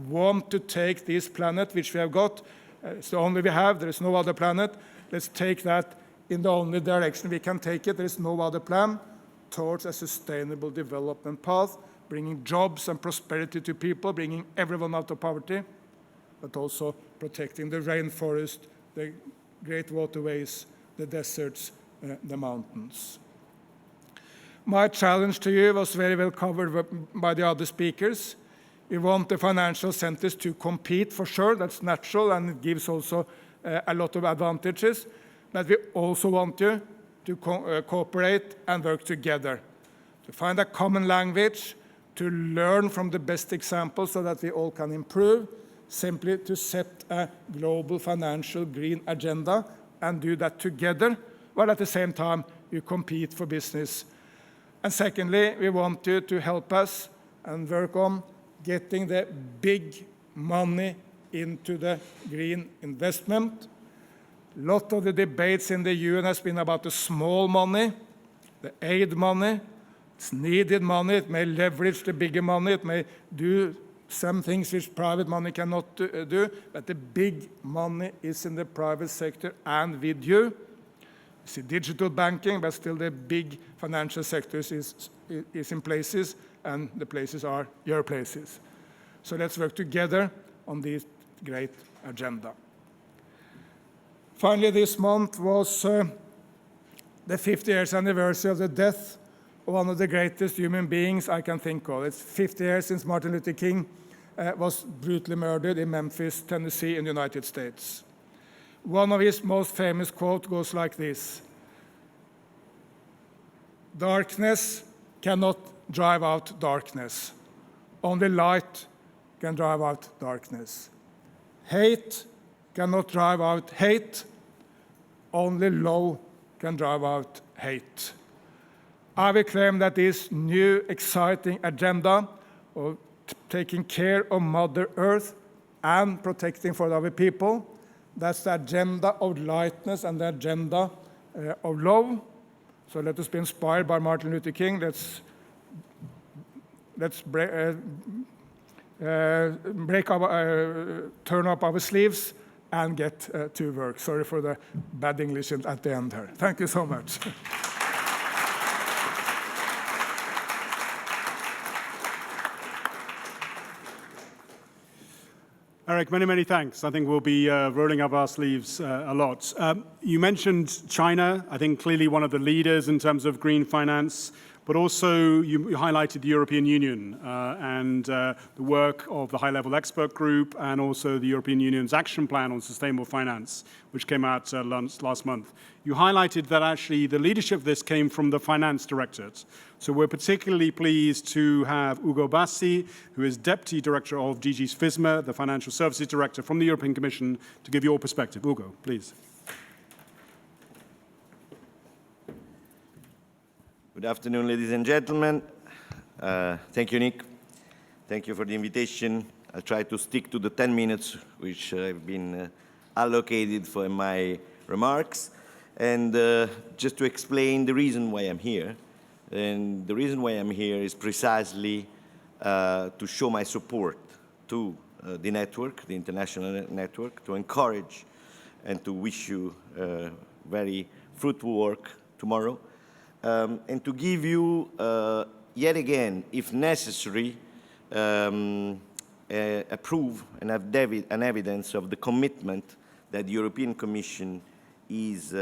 want to take this planet, which we have got. It's the only we have. There is no other planet. Let's take that in the only direction we can take it. There is no other plan towards a sustainable development path, bringing jobs and prosperity to people, bringing everyone out of poverty, but also protecting the rainforest, the great waterways, the deserts, the mountains. My challenge to you was very well covered by the other speakers. We want the financial centers to compete, for sure. That's natural, and it gives also a lot of advantages. But we also want you to cooperate and work together, to find a common language, to learn from the best examples so that we all can improve, simply to set a global financial green agenda and do that together, while at the same time you compete for business. And secondly, we want you to help us and work on getting the big money into the green investment. A lot of the debates in the UN has been about the small money, the aid money. It's needed money. It may leverage the bigger money. It may do some things which private money cannot do. But the big money is in the private sector and with you. You see digital banking, but still the big financial sectors is in places, and the places are your places. So let's work together on this great agenda. Finally, this month was the 50 years anniversary of the death of one of the greatest human beings I can think of. It's 50 years since Martin Luther King was brutally murdered in Memphis, Tennessee, in the United States. One of his most famous quotes goes like this: "Darkness cannot drive out darkness. Only light can drive out darkness. Hate cannot drive out hate. Only love can drive out hate." I will claim that this new, exciting agenda of taking care of Mother Earth and protecting for our people, that's the agenda of lightness and the agenda of love. So let us be inspired by Martin Luther King. Let's turn up our sleeves and get to work. Sorry for the bad English at the end here. Thank you so much. Eric, many, many thanks. I think we'll be rolling up our sleeves a lot. You mentioned China, I think clearly one of the leaders in terms of green finance, but also you highlighted the European Union and the work of the high-level expert group and also the European Union's action plan on sustainable finance, which came out last month. You highlighted that actually the leadership of this came from the Finance Directorate. So we're particularly pleased to have Ugo Bassi, who is Deputy Director of DG's FISMA, the Financial Services Director from the European Commission, to give your perspective. Ugo, please. Good afternoon, ladies and gentlemen. Thank you, Nick. Thank you for the invitation. I'll try to stick to the 10 minutes which have been allocated for my remarks. And just to explain the reason why I'm here. And the reason why I'm here is precisely to show my support to the network, the international network, to encourage and to wish you very fruitful work tomorrow, and to give you, yet again, if necessary, a proof and an evidence of the commitment that the European Commission is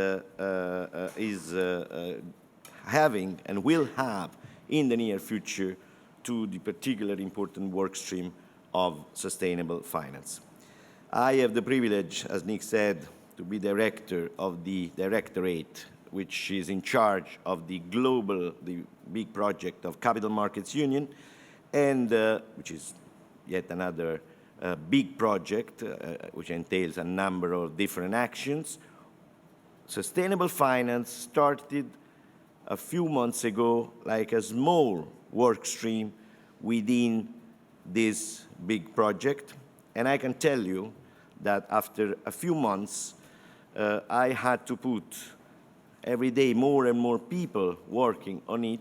having and will have in the near future to the particularly important work stream of sustainable finance. I have the privilege, as Nick said, to be director of the Directorate, which is in charge of the big project of Capital Markets Union, and which is yet another big project, which entails a number of different actions. Sustainable finance started a few months ago like a small work stream within this big project. And I can tell you that after a few months, I had to put every day more and more people working on it.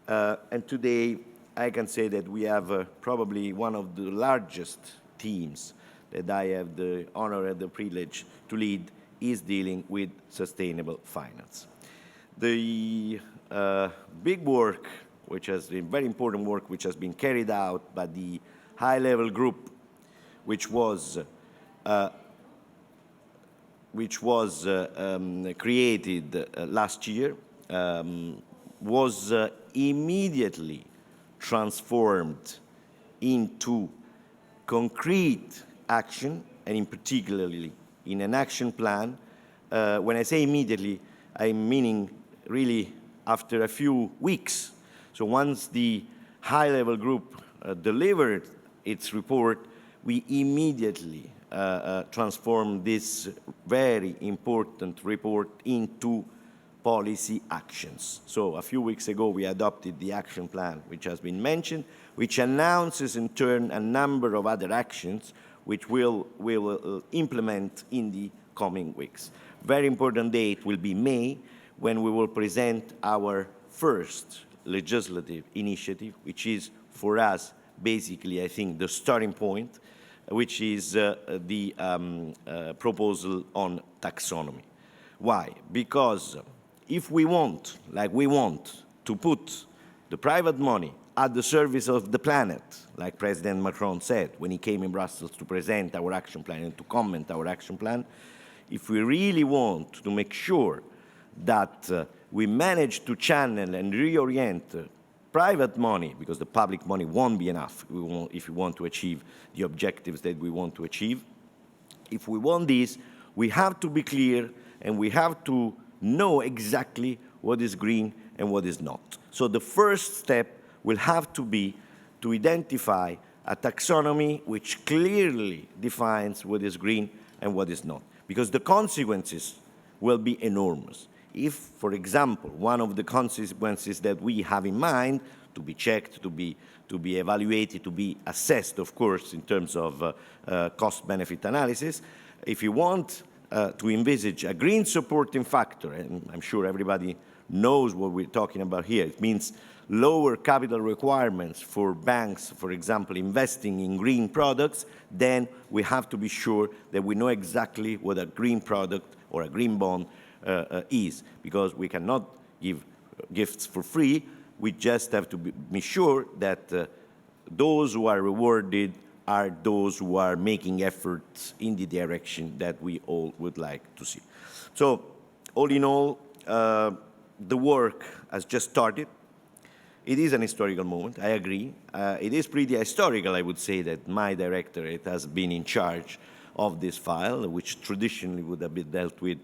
And today, I can say that we have probably one of the largest teams that I have the honor and the privilege to lead is dealing with sustainable finance. The big work, which has been very important work, which has been carried out by the high-level group, which was created last year, was immediately transformed into concrete action, and in particularly in an action plan. When I say immediately, I'm meaning really after a few weeks. So once the high-level group delivered its report, we immediately transformed this very important report into policy actions. So a few weeks ago, we adopted the action plan, which has been mentioned, which announces in turn a number of other actions which we will implement in the coming weeks. Very important date will be May, when we will present our first legislative initiative, which is for us basically, I think, the starting point, which is the proposal on taxonomy. Why? Because if we want, like we want, to put the private money at the service of the planet, like President Macron said when he came in Brussels to present our action plan and to comment our action plan, if we really want to make sure that we manage to channel and reorient private money, because the public money won't be enough if we want to achieve the objectives that we want to achieve. If we want this, we have to be clear and we have to know exactly what is green and what is not. So the first step will have to be to identify a taxonomy which clearly defines what is green and what is not, because the consequences will be enormous. If, for example, one of the consequences that we have in mind, to be checked, to be evaluated, to be assessed, of course, in terms of cost-benefit analysis, if you want to envisage a green supporting factor, and I'm sure everybody knows what we're talking about here, it means lower capital requirements for banks, for example, investing in green products, then we have to be sure that we know exactly what a green product or a green bond is, because we cannot give gifts for free. We just have to be sure that those who are rewarded are those who are making efforts in the direction that we all would like to see. So, all in all, the work has just started. It is an historical moment, I agree. It is pretty historical, I would say, that my directorate has been in charge of this file, which traditionally would have been dealt with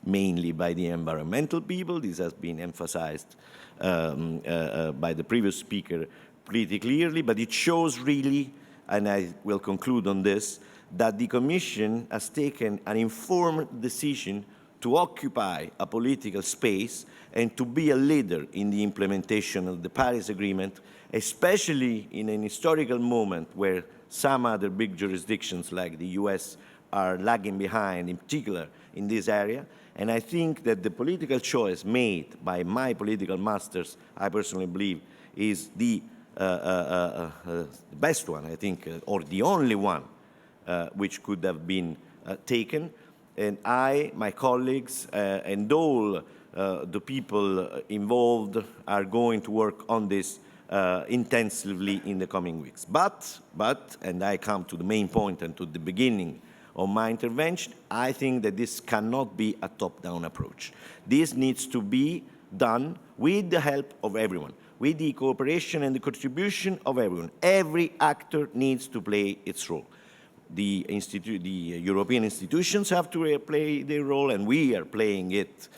mainly by the environmental people. This has been emphasized by the previous speaker pretty clearly, but it shows really, and I will conclude on this, that the Commission has taken an informed decision to occupy a political space and to be a leader in the implementation of the Paris Agreement, especially in an historical moment where some other big jurisdictions like the US are lagging behind, in particular in this area. And I think that the political choice made by my political masters, I personally believe, is the best one, I think, or the only one which could have been taken. And I, my colleagues, and all the people involved are going to work on this intensively in the coming weeks. But, and I come to the main point and to the beginning of my intervention, I think that this cannot be a top-down approach. This needs to be done with the help of everyone, with the cooperation and the contribution of everyone. Every actor needs to play its role. The European institutions have to play their role, and we are playing it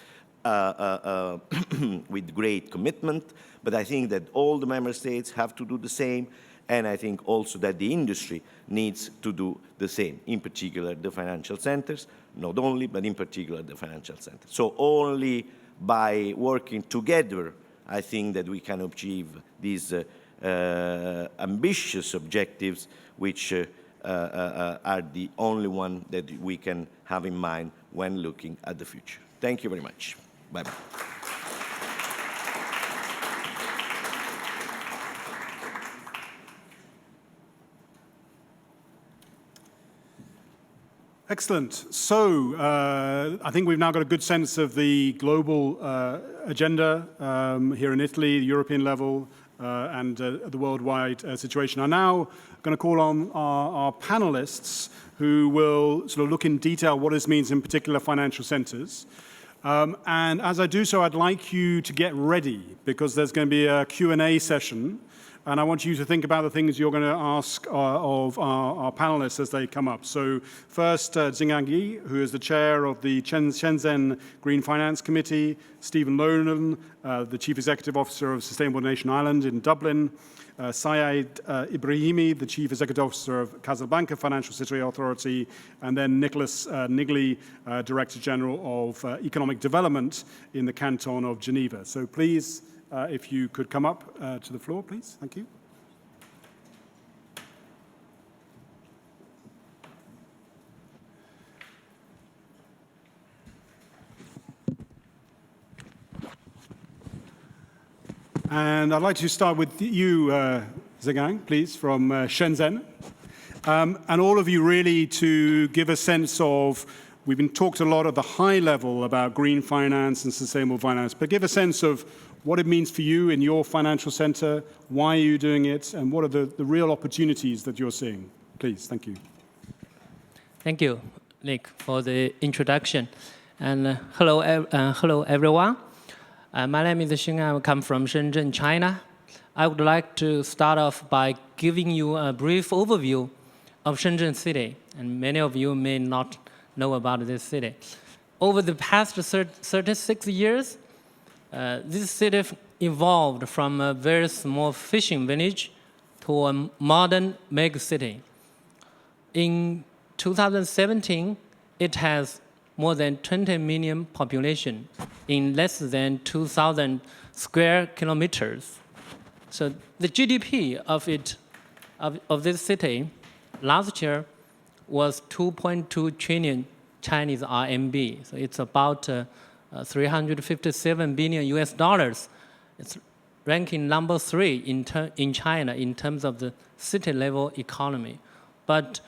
with great commitment. But I think that all the member states have to do the same, and I think also that the industry needs to do the same, in particular the financial centers, not only, but in particular the financial centers. So only by working together, I think that we can achieve these ambitious objectives, which are the only one that we can have in mind when looking at the future. Thank you very much. Bye-bye. Excellent. So I think we've now got a good sense of the global agenda here in Italy, the European level, and the worldwide situation. I'm now going to call on our panelists who will sort of look in detail what this means in particular financial centers. And as I do so, I'd like you to get ready because there's going to be a Q&A session. And I want you to think about the things you're going to ask of our panelists as they come up. So first, Xing'an, who is the chair of the Shenzhen Green Finance Committee, Stephen Lonan, the Chief Executive Officer of Sustainable Nation Island in Dublin, Syed Ibrahimi, the Chief Executive Officer of Casablanca Financial City Authority, and then Nicholas Nigley, Director General of Economic Development in the Canton of Geneva. So please, if you could come up to the floor, please. Thank you. And I'd like to start with you, Xing'an, please, from Shenzhen. And all of you really to give a sense of, we've been talked a lot at the high level about green finance and sustainable finance, but give a sense of what it means for you in your financial center, why are you doing it, and what are the real opportunities that you're seeing? Please, thank you. Thank you, Nick, for the introduction. And hello, everyone. My name is Xing'an. I come from Shenzhen, China. I would like to start off by giving you a brief overview of Shenzhen city, and many of you may not know about this city. Over the past 36 years, this city evolved from a very small fishing village to a modern mega city. In 2017, it has more than 20 million population in less than 2,000 square kilometers. So the GDP of this city last year was 2.2 trillion Chinese RMB. So it's about 357 billion US dollars. It's ranking number 3 in China in terms of the city level economy. But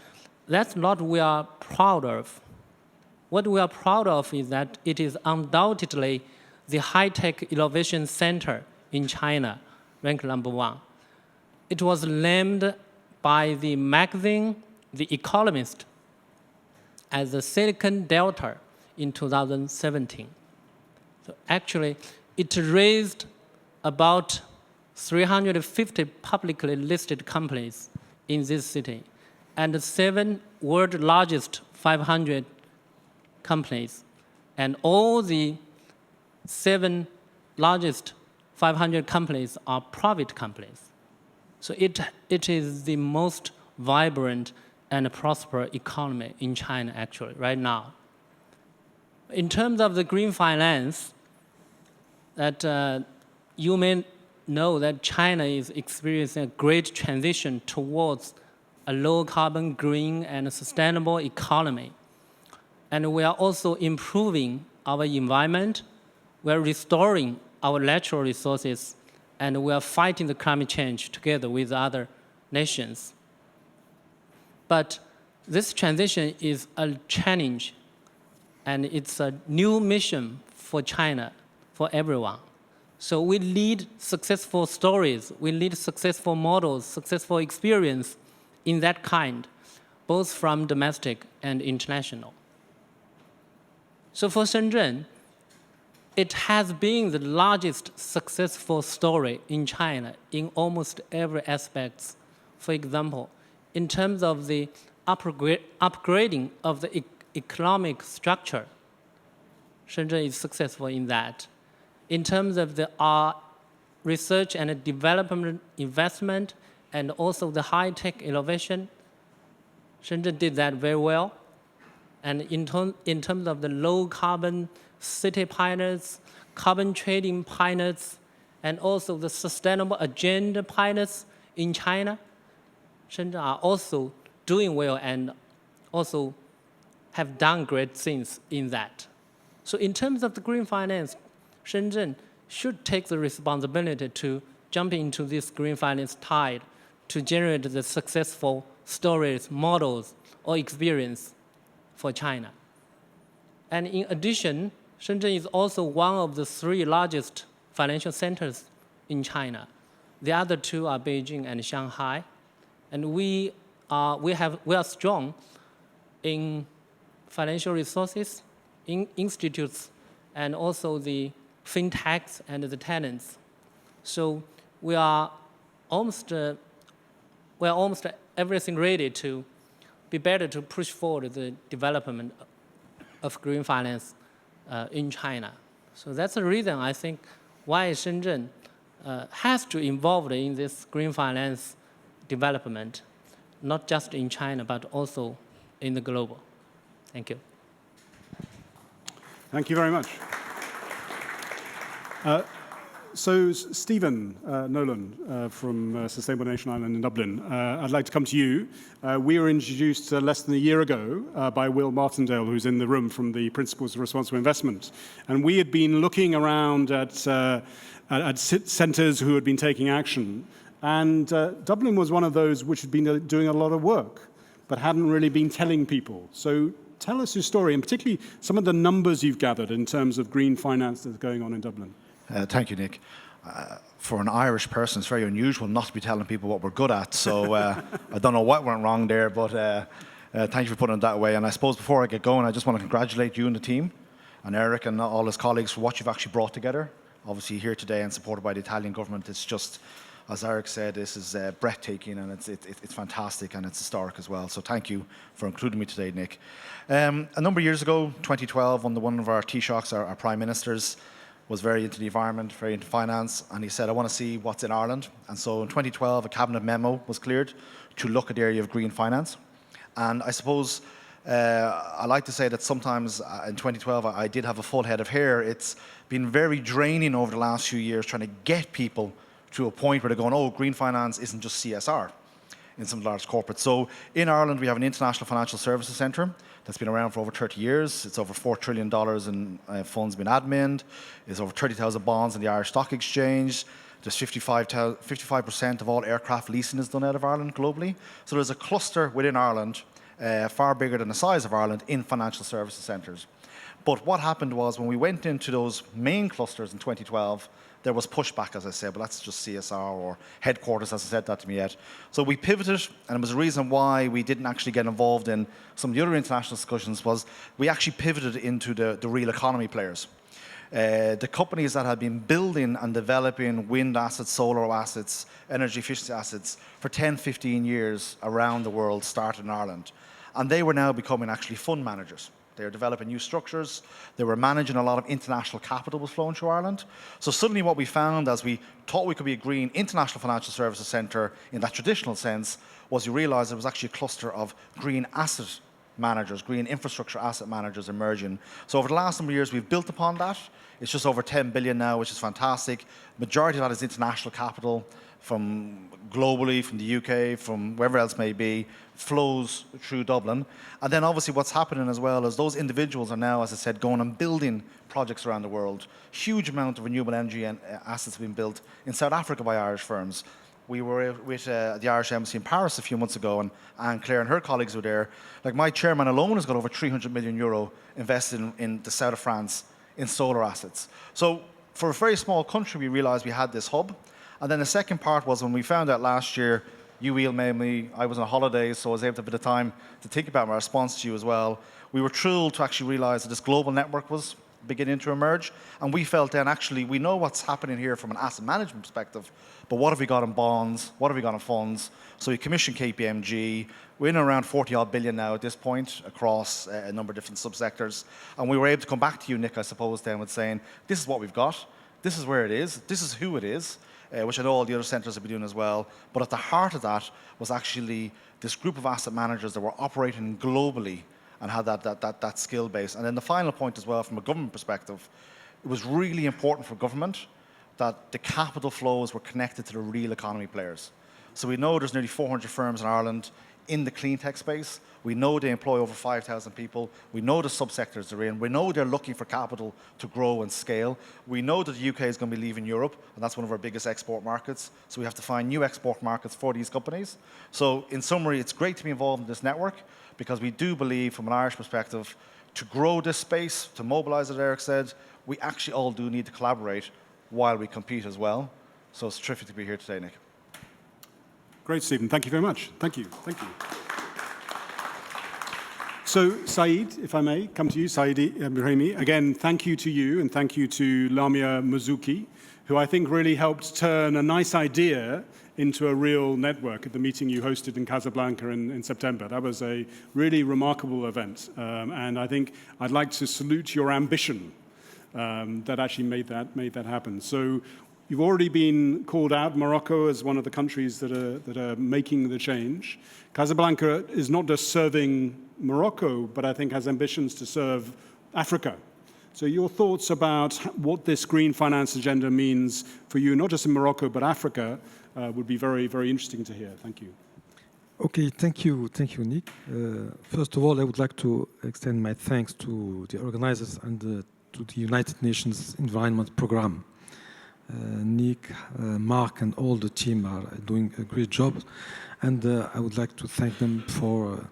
that's not what we are proud of. What we are proud of is that it is undoubtedly the high-tech innovation center in China, ranked number 1. It was named by the magazine The Economist as the Silicon Delta in 2017. So actually, it raised about 350 publicly listed companies in this city, and the 7 world's largest 500 companies, and all the 7 largest 500 companies are private companies. So it is the most vibrant and prosperous economy in China, actually, right now. In terms of the green finance, that you may know that China is experiencing a great transition towards a low-carbon, green, and sustainable economy. And we are also improving our environment. We are restoring our natural resources, and we are fighting the climate change together with other nations. But this transition is a challenge, and it's a new mission for China, for everyone. So we need successful stories, we need successful models, successful experience in that kind, both from domestic and international. So for Shenzhen, it has been the largest successful story in China in almost every aspect. For example, in terms of the upgrading of the economic structure, Shenzhen is successful in that. In terms of the research and development investment and also the high-tech innovation, Shenzhen did that very well. And in terms of the low-carbon city pilots, carbon trading pilots, and also the sustainable agenda pilots in China, Shenzhen are also doing well and also have done great things in that. So in terms of the green finance, Shenzhen should take the responsibility to jump into this green finance tide to generate the successful stories, models, or experience for China. And in addition, Shenzhen is also one of the 3 largest financial centers in China. The other 2 are Beijing and Shanghai. And we are strong in financial resources, in institutes, and also the fintechs and the tenants. So we are almost everything ready to be better to push forward the development of green finance in China. So that's the reason I think why Shenzhen has to involve in this green finance development, not just in China, but also in the global. Thank you. Thank you very much. So Stephen Nolan from Sustainable Nation Island in Dublin, I'd like to come to you. We were introduced less than a year ago by Will Martindale, who's in the room from the Principles of Responsible Investment. And we had been looking around at centres who had been taking action. And Dublin was one of those which had been doing a lot of work, but hadn't really been telling people. So tell us your story, and particularly some of the numbers you've gathered in terms of green finance that's going on in Dublin. Thank you, Nick. For an Irish person, it's very unusual not to be telling people what we're good at. So I don't know what went wrong there, but thank you for putting it that way. And I suppose before I get going, I just want to congratulate you and the team, and Eric and all his colleagues for what you've actually brought together. Obviously here today and supported by the Italian government. It's just, as Eric said, this is breathtaking, and it's fantastic, and it's historic as well. So thank you for including me today, Nick. A number of years ago, 2012, under one of our Taoiseachs, our Prime Ministers, was very into the environment, very into finance, and he said, I want to see what's in Ireland. And so in 2012, a cabinet memo was cleared to look at the area of green finance. And I suppose I like to say that sometimes in 2012, I did have a full head of hair. It's been very draining over the last few years trying to get people to a point where they're going, oh, green finance isn't just CSR in some large corporates. So in Ireland, we have an international financial services centre that's been around for over 30 years. It's over $4 trillion in funds been admined. There's over 30,000 bonds in the Irish Stock Exchange. There's 55% of all aircraft leasing is done out of Ireland globally. So there's a cluster within Ireland, far bigger than the size of Ireland, in financial services centres. But what happened was when we went into those main clusters in 2012, there was pushback, as I said, but that's just CSR or headquarters, as I said that to me yet. So we pivoted, and it was a reason why we didn't actually get involved in some of the other international discussions was we actually pivoted into the real economy players. The companies that had been building and developing wind assets, solar assets, energy efficiency assets for 10, 15 years around the world started in Ireland. And they were now becoming actually fund managers. They were developing new structures. They were managing a lot of international capital was flowing through Ireland. So suddenly what we found as we thought we could be a green international financial services centre in that traditional sense was you realise there was actually a cluster of green asset managers, green infrastructure asset managers emerging. So over the last number of years, we've built upon that. It's just over 10 billion now, which is fantastic. Majority of that is international capital from globally, from the UK, from wherever else may be, flows through Dublin. And then obviously what's happening as well is those individuals are now, as I said, going and building projects around the world. Huge amount of renewable energy and assets have been built in South Africa by Irish firms. We were with the Irish Embassy in Paris a few months ago, and Anne Claire and her colleagues were there. Like, my chairman alone has got over 300 million euro invested in the south of France in solar assets. So for a very small country, we realized we had this hub. And then the second part was when we found out last year, you emailed me, I was on holiday, so I was able to have a bit of time to think about my response to you as well. We were thrilled to actually realize that this global network was beginning to emerge. And we felt then, actually, we know what's happening here from an asset management perspective, but what have we got in bonds? What have we got in funds? So we commissioned KPMG. We're in around 40-odd billion now at this point across a number of different subsectors. And we were able to come back to you, Nick, I suppose, then with saying, this is what we've got. This is where it is. This is who it is, which I know all the other centres have been doing as well. But at the heart of that was actually this group of asset managers that were operating globally and had that skill base. And then the final point as well, from a government perspective, it was really important for government that the capital flows were connected to the real economy players. So we know there's nearly 400 firms in Ireland in the clean tech space. We know they employ over 5,000 people. We know the subsectors they're in. We know they're looking for capital to grow and scale. We know that the UK is going to be leaving Europe, and that's one of our biggest export markets. So we have to find new export markets for these companies. So in summary, it's great to be involved in this network, because we do believe, from an Irish perspective, to grow this space, to mobilise, as Eric said, we actually all do need to collaborate while we compete as well. So it's terrific to be here today, Nick. Great, Stephen. Thank you very much. Thank you. Thank you. So, Saeed, if I may, come to you, Saeed Ibrahimi. Again, thank you to you, and thank you to Lamia Mazuki, who I think really helped turn a nice idea into a real network at the meeting you hosted in Casablanca in September. That was a really remarkable event. And I think I'd like to salute your ambition that actually made that happen. So you've already been called out, Morocco, as one of the countries that are making the change. Casablanca is not just serving Morocco, but I think has ambitions to serve Africa. So your thoughts about what this green finance agenda means for you, not just in Morocco, but Africa, would be very, very interesting to hear. Thank you. Okay, thank you, Nick. First of all, I would like to extend my thanks to the organizers and to the United Nations Environment Programme. Nick, Mark, and all the team are doing a great job, and I would like to thank them for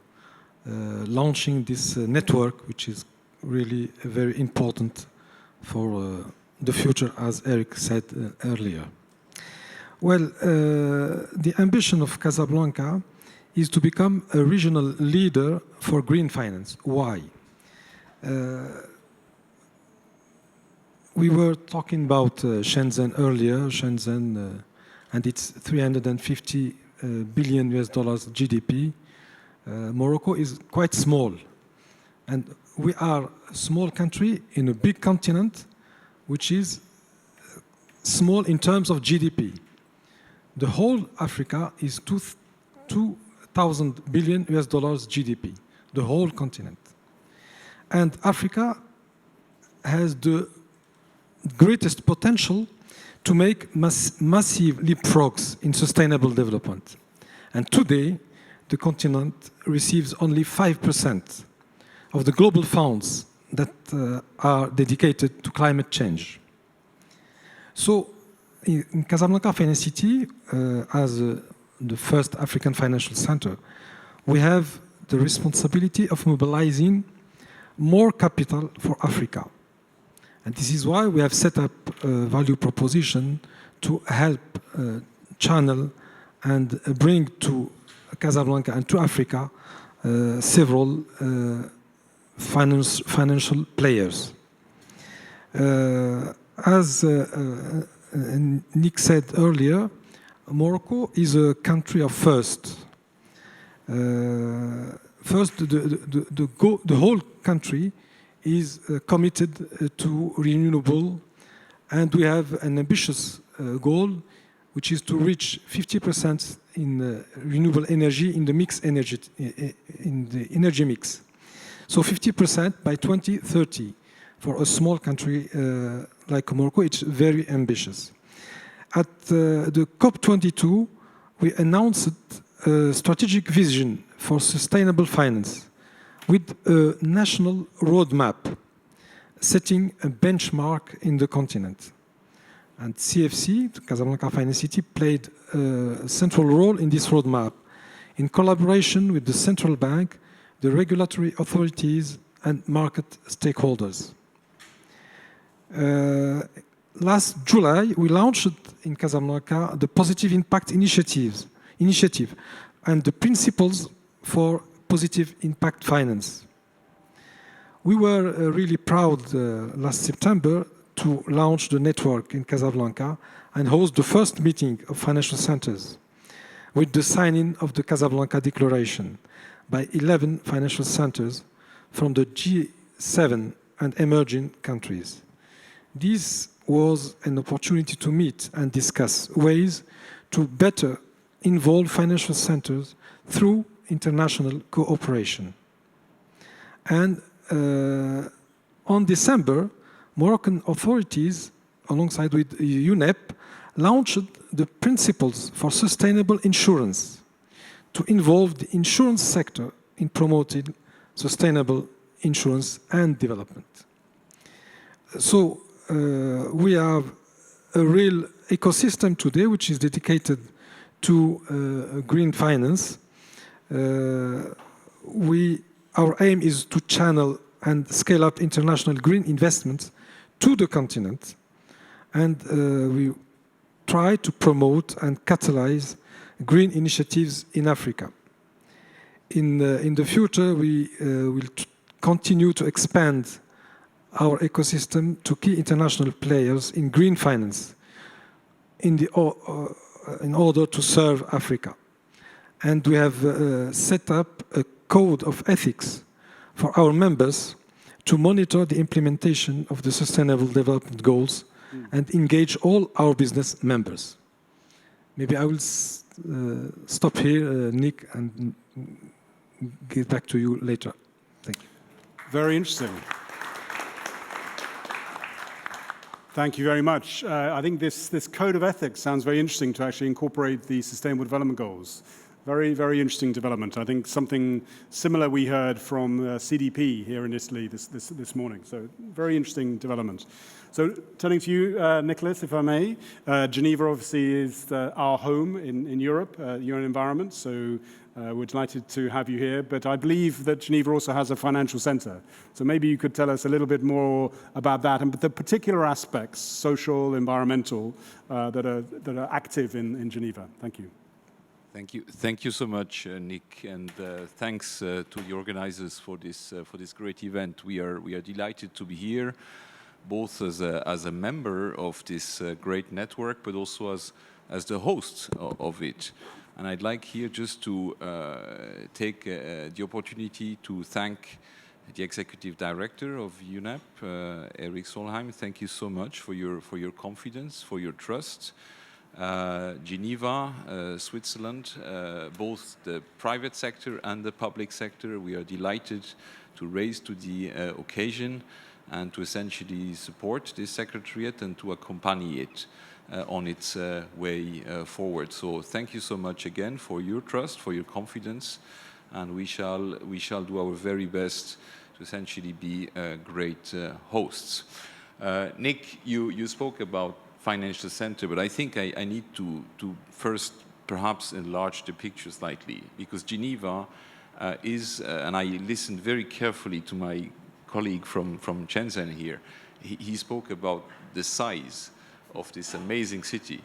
launching this network, which is really very important for the future, as Eric said earlier. Well, the ambition of Casablanca is to become a regional leader for green finance. Why? We were talking about Shenzhen earlier, and its $350 billion GDP. Morocco is quite small, and we are a small country in a big continent, which is small in terms of GDP. The whole Africa is $2,000 billion GDP, the whole continent. And Africa has the greatest potential to make massive leapfrogs in sustainable development. And today, the continent receives only 5% of the global funds that are dedicated to climate change. So, in Casablanca Finance City, as the first African financial center, we have the responsibility of mobilizing more capital for Africa. And this is why we have set up a value proposition to help channel and bring to Casablanca and to Africa several financial players. As Nick said earlier, Morocco is a country of first. First, the whole country is committed to renewable, and we have an ambitious goal, which is to reach 50% in renewable energy in the energy mix. So 50% by 2030. For a small country like Morocco, it's very ambitious. At the COP22, we announced a strategic vision for sustainable finance with a national roadmap setting a benchmark in the continent. And CFC, the Casablanca Finance City, played a central role in this roadmap in collaboration with the central bank, the regulatory authorities, and market stakeholders. Last July, we launched in Casablanca the Positive Impact Initiative and the Principles for Positive Impact Finance. We were really proud last September to launch the network in Casablanca and host the first meeting of financial centers with the signing of the Casablanca Declaration by 11 financial centers from the G7 and emerging countries. This was an opportunity to meet and discuss ways to better involve financial centers through international cooperation. And on December, Moroccan authorities, alongside with UNEP, launched the Principles for Sustainable Insurance to involve the insurance sector in promoting sustainable insurance and development. So we have a real ecosystem today which is dedicated to green finance. Our aim is to channel and scale up international green investments to the continent, and we try to promote and catalyze green initiatives in Africa. In the future, we will continue to expand our ecosystem to key international players in green finance in order to serve Africa. And we have set up a code of ethics for our members to monitor the implementation of the Sustainable Development Goals and engage all our business members. Maybe I will stop here, Nick, and get back to you later. Thank you. Very interesting. Thank you very much. I think this code of ethics sounds very interesting to actually incorporate the Sustainable Development Goals. Very, very interesting development. I think something similar we heard from CDP here in Italy this morning. So very interesting development. So turning to you, Nicholas, if I may. Geneva obviously is our home in Europe, your environment. So we're delighted to have you here. But I believe that Geneva also has a financial center. So maybe you could tell us a little bit more about that and the particular aspects, social, environmental, that are active in Geneva. Thank you. Thank you so much, Nick, and thanks to the organizers for this great event. We are delighted to be here, both as a member of this great network, but also as the host of it. And I'd like here just to take the opportunity to thank the executive director of UNEP, Eric Solheim. Thank you so much for your confidence, for your trust. Geneva, Switzerland, both the private sector and the public sector, we are delighted to raise to the occasion and to essentially support this secretariat and to accompany it on its way forward. So thank you so much again for your trust, for your confidence, and we shall do our very best to essentially be great hosts. Nick, you spoke about financial center, but I think I need to first perhaps enlarge the picture slightly, because Geneva is, and I listened very carefully to my colleague from Shenzhen here, he spoke about the size of this amazing city.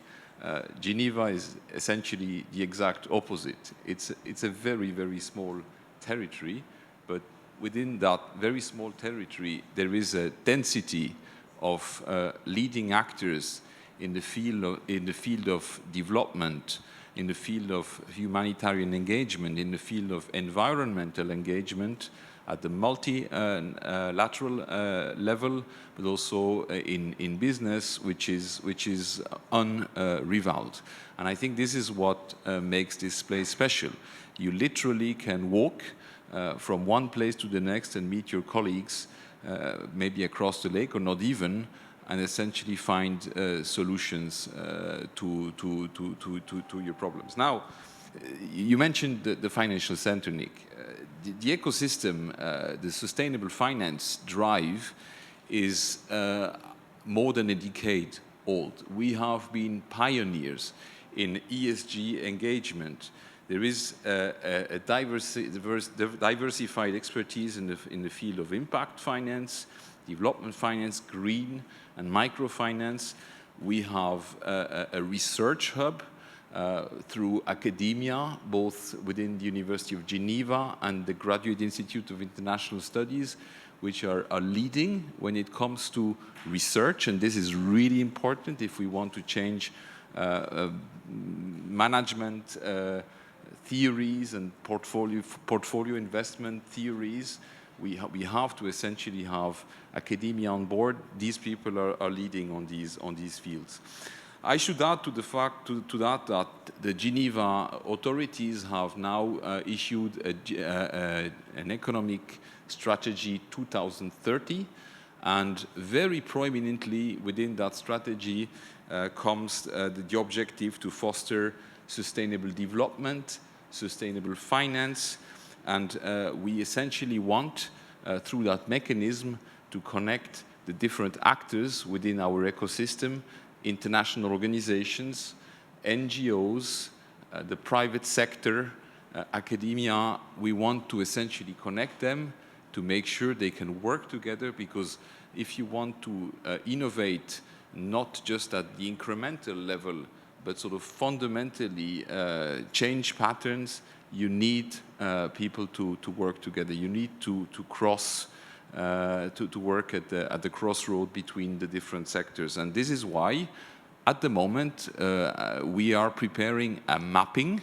Geneva is essentially the exact opposite. It's a very, very small territory, but within that very small territory, there is a density of leading actors in the field of development, in the field of humanitarian engagement, in the field of environmental engagement at the multilateral level, but also in business, which is unrivaled. And I think this is what makes this place special. You literally can walk from one place to the next and meet your colleagues, maybe across the lake or not even, and essentially find solutions to your problems. Now, you mentioned the financial center, Nick. The ecosystem, the sustainable finance drive is more than a decade old. We have been pioneers in ESG engagement. There is a diversified expertise in the field of impact finance, development finance, green and microfinance. We have a research hub through academia, both within the University of Geneva and the Graduate Institute of International Studies, which are leading when it comes to research, and this is really important if we want to change management theories and portfolio investment theories. We have to essentially have academia on board. These people are leading on these fields. I should add to the fact that the Geneva authorities have now issued an economic strategy 2030, and very prominently within that strategy comes the objective to foster sustainable development, sustainable finance, and we essentially want, through that mechanism, to connect the different actors within our ecosystem, international organizations, NGOs, the private sector, academia. We want to essentially connect them to make sure they can work together, because if you want to innovate not just at the incremental level, but sort of fundamentally change patterns, you need people to work together. You need to cross, to work at the crossroad between the different sectors. And this is why, at the moment, we are preparing a mapping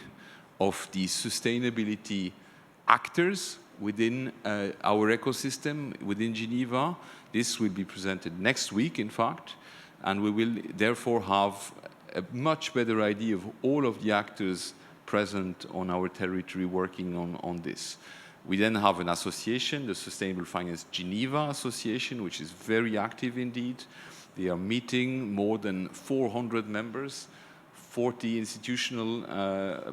of the sustainability actors within our ecosystem, within Geneva. This will be presented next week, in fact, and we will therefore have a much better idea of all of the actors present on our territory working on this. We then have an association, the Sustainable Finance Geneva Association, which is very active indeed. They are meeting more than 400 members, 40 institutional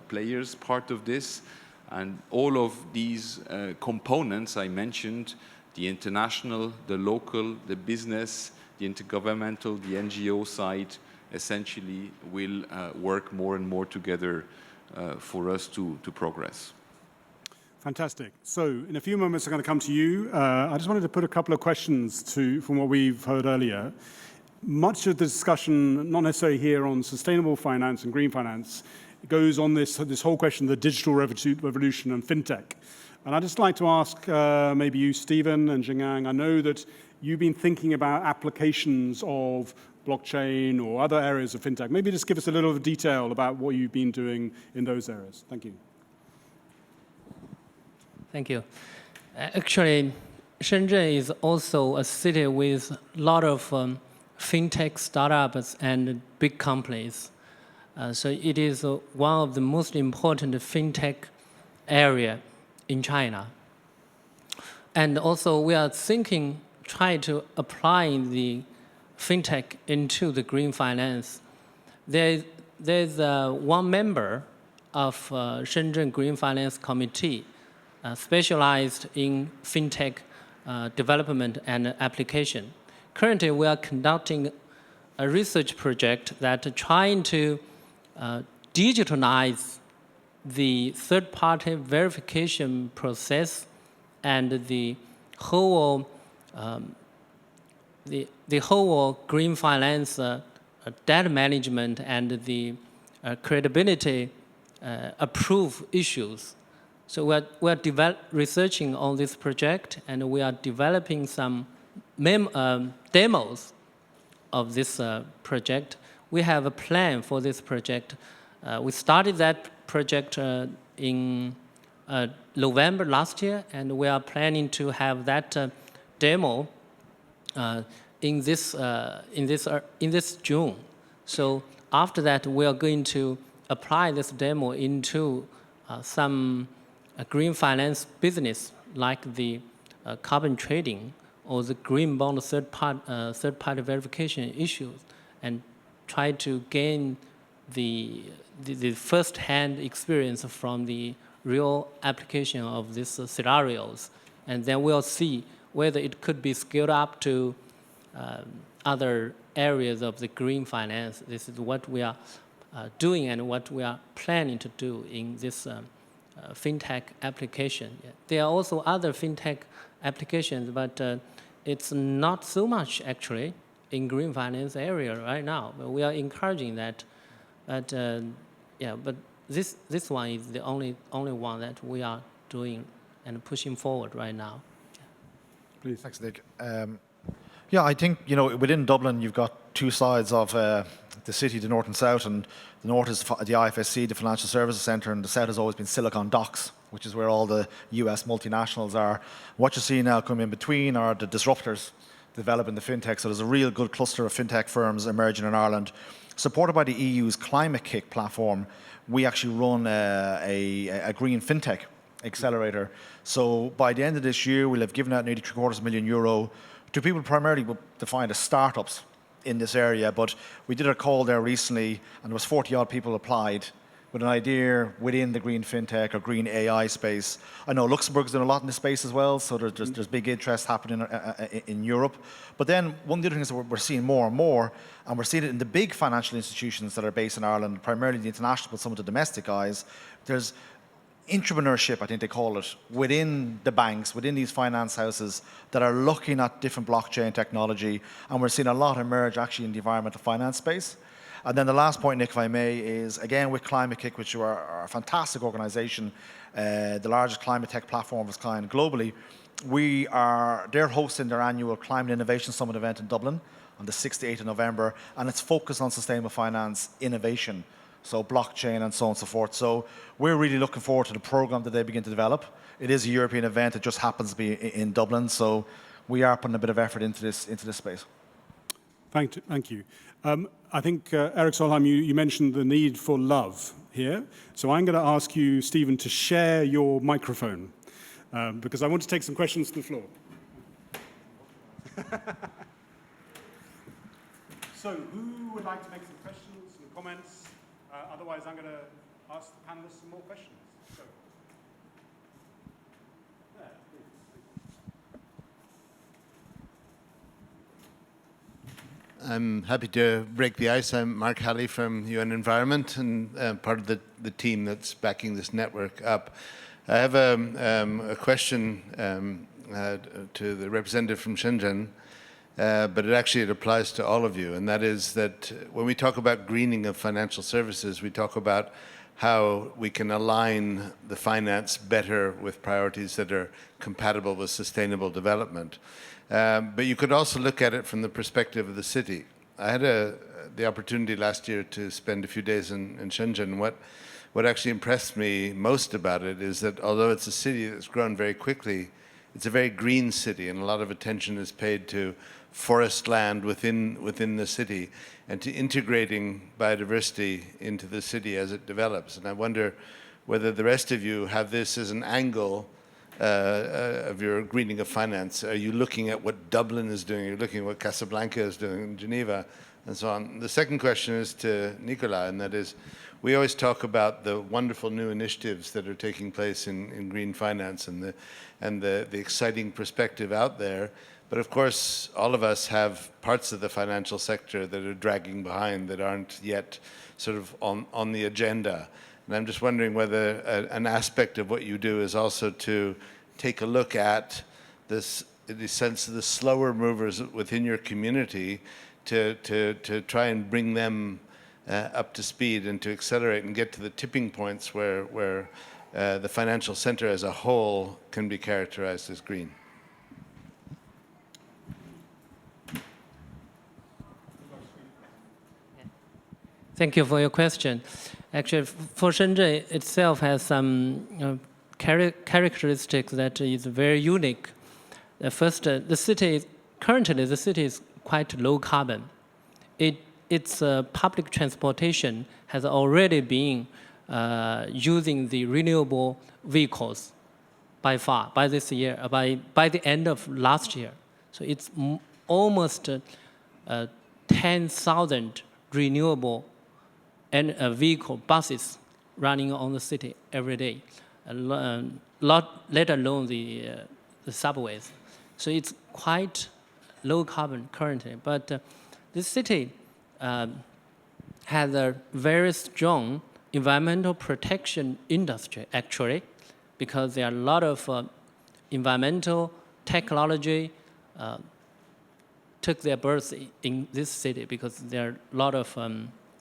players part of this, and all of these components I mentioned, the international, the local, the business, the intergovernmental, the NGO side, essentially will work more and more together for us to progress. Fantastic. So in a few moments, I'm going to come to you. I just wanted to put a couple of questions from what we've heard earlier. Much of the discussion, not necessarily here on sustainable finance and green finance, goes on this whole question of the digital revolution and fintech. And I'd just like to ask maybe you, Stephen and Xing'an, I know that you've been thinking about applications of blockchain or other areas of fintech. Maybe just give us a little detail about what you've been doing in those areas. Thank you. Thank you. Actually, Shenzhen is also a city with a lot of fintech startups and big companies. So it is one of the most important fintech area in China. And also we are trying to apply the fintech into the green finance. There's one member of Shenzhen Green Finance Committee specialized in fintech development and application. Currently, we are conducting a research project that trying to digitalize the third-party verification process and the whole green finance data management and the credibility approve issues. So we're researching on this project, and we are developing some demos of this project. We have a plan for this project. We started that project in November last year, and we are planning to have that demo in this June. So after that, we are going to apply this demo into some a green finance business like the carbon trading or the green bond third-party verification issues, and try to gain the first-hand experience from the real application of these scenarios. And then we'll see whether it could be scaled up to other areas of the green finance. This is what we are doing and what we are planning to do in this fintech application. Yeah. There are also other fintech applications, but it's not so much actually in green finance area right now. But we are encouraging that. But but this one is the only one that we are doing and pushing forward right now. Please. Thanks, Nick. Yeah, I think, within Dublin, you've got two sides of the city, the north and south, and the north is the IFSC, the Financial Services Centre, and the south has always been Silicon Docks, which is where all the US multinationals are. What you see now coming in between are the disruptors developing the fintech. So there's a real good cluster of fintech firms emerging in Ireland. Supported by the EU's Climate Kick platform, we actually run a green fintech accelerator. So by the end of this year, we'll have given out nearly €750,000 to people primarily defined as startups in this area. But we did a call there recently, and there was 40-odd people applied with an idea within the green fintech or green AI space. I know Luxembourg's done a lot in this space as well, so there's big interest happening in Europe. But then one of the other things that we're seeing more and more, and we're seeing it in the big financial institutions that are based in Ireland, primarily the international, but some of the domestic guys, there's entrepreneurship, I think they call it, within the banks, within these finance houses that are looking at different blockchain technology, and we're seeing a lot emerge actually in the environmental finance space. And then the last point, Nick, if I may, is again with Climate Kick, which are a fantastic organisation, the largest climate tech platform of its kind globally. They're hosting their annual Climate Innovation Summit event in Dublin on the 6th to 8th of November, and it's focused on sustainable finance innovation, so blockchain and so on and so forth. So we're really looking forward to the program that they begin to develop. It is a European event. It just happens to be in Dublin, so we are putting a bit of effort into this space. Thank you. I think, Eric Solheim, you mentioned the need for love here. So I'm going to ask you, Stephen, to share your microphone, because I want to take some questions to the floor. So who would like to make some questions, some comments? Otherwise, I'm going to ask the panelists some more questions. So. There, please. I'm happy to break the ice. I'm Mark Halley from UN Environment and part of the team that's backing this network up. I have a question to the representative from Xing'an, but it applies to all of you, and that is that when we talk about greening of financial services, we talk about how we can align the finance better with priorities that are compatible with sustainable development. But you could also look at it from the perspective of the city. I had the opportunity last year to spend a few days in Xing'an. What actually impressed me most about it is that although it's a city that's grown very quickly, it's a very green city, and a lot of attention is paid to forest land within the city and to integrating biodiversity into the city as it develops. And I wonder whether the rest of you have this as an angle of your greening of finance. Are you looking at what Dublin is doing? Are you looking at what Casablanca is doing in Geneva and so on? The second question is to Nicola, and that is, we always talk about the wonderful new initiatives that are taking place in green finance and the exciting perspective out there. But of course, all of us have parts of the financial sector that are dragging behind, that aren't yet sort of on the agenda. And I'm just wondering whether an aspect of what you do is also to take a look at this, in the sense of the slower movers within your community, to try and bring them up to speed and to accelerate and get to the tipping points where the financial center as a whole can be characterized as green. Thank you for your question. Actually, for Shenzhen itself has some characteristics that is very unique. First, the city is quite low carbon. Its public transportation has already been using the renewable vehicles by far, by this year, by the end of last year. So it's almost 10,000 renewable vehicle buses running on the city every day, let alone the subways. So it's quite low carbon currently, but this city has a very strong environmental protection industry, actually, because there are a lot of environmental technology took their birth in this city, because there are a lot of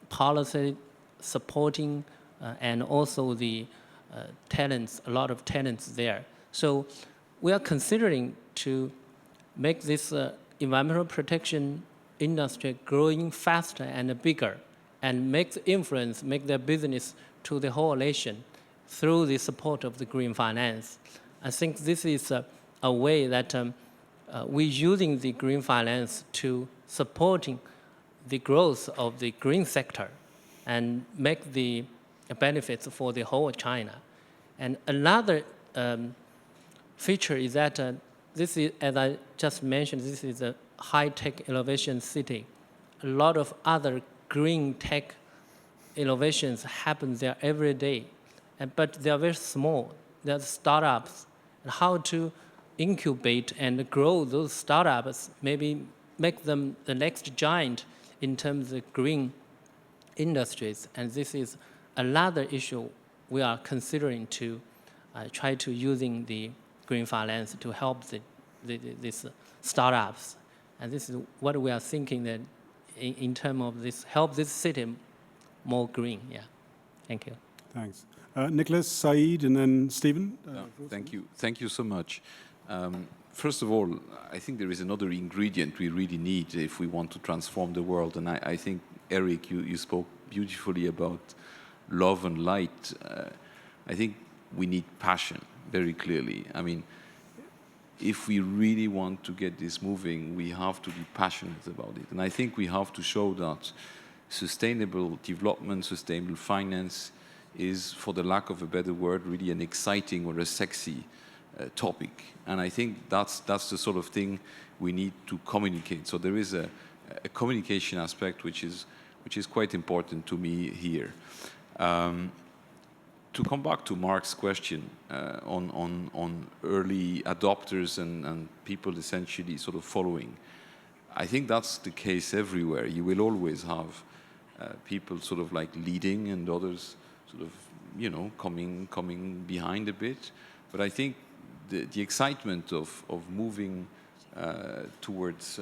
policy supporting and also the talents, a lot of talents there. So we are considering to make this environmental protection industry growing faster and bigger, and make the influence, make their business to the whole nation through the support of the green finance. I think this is a way that we're using the green finance to supporting the growth of the green sector and make the benefits for the whole China. And another feature is that this is, as I just mentioned, this is a high-tech innovation city. A lot of other green tech innovations happen there every day, but they are very small. They're startups. And how to incubate and grow those startups, maybe make them the next giant in terms of green industries. And this is another issue we are considering to try to using the green finance to help these startups. And this is what we are thinking that in terms of this, help this city more green. Yeah, thank you. Thanks. Nicholas, Saeed, and then Stephen. Thank you. Thank you so much. First of all, I think there is another ingredient we really need if we want to transform the world. And I think, Eric, you spoke beautifully about love and light. I think we need passion, very clearly. I mean, if we really want to get this moving, we have to be passionate about it. And I think we have to show that sustainable development, sustainable finance is, for the lack of a better word, really an exciting or a sexy topic. And I think that's the sort of thing we need to communicate. So there is a communication aspect which is quite important to me here. To come back to Mark's question on early adopters and people essentially sort of following, I think that's the case everywhere. You will always have people sort of like leading and others sort of, you know, coming behind a bit. But I think the excitement of moving towards,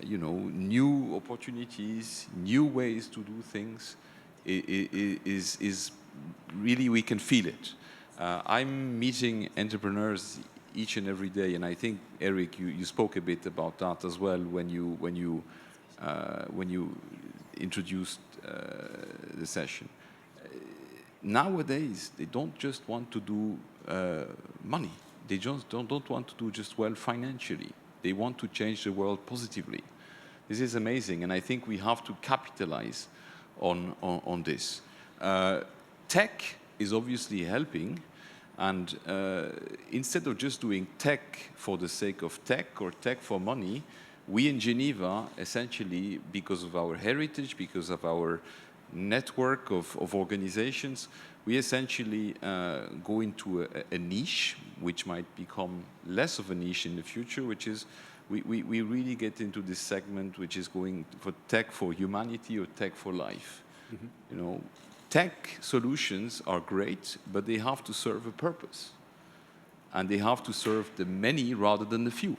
you know, new opportunities, new ways to do things is really, we can feel it. I'm meeting entrepreneurs each and every day, and I think, Eric, you spoke a bit about that as well when you introduced the session. Nowadays, they don't just want to do money. They just don't want to do just well financially. They want to change the world positively. This is amazing, and I think we have to capitalize on this. Tech is obviously helping, and instead of just doing tech for the sake of tech or tech for money, we in Geneva, essentially, because of our heritage, because of our network of organizations, we essentially go into a niche, which might become less of a niche in the future, which is we really get into this segment which is going for tech for humanity or tech for life. Mm-hmm. You know, tech solutions are great, but they have to serve a purpose. And they have to serve the many rather than the few.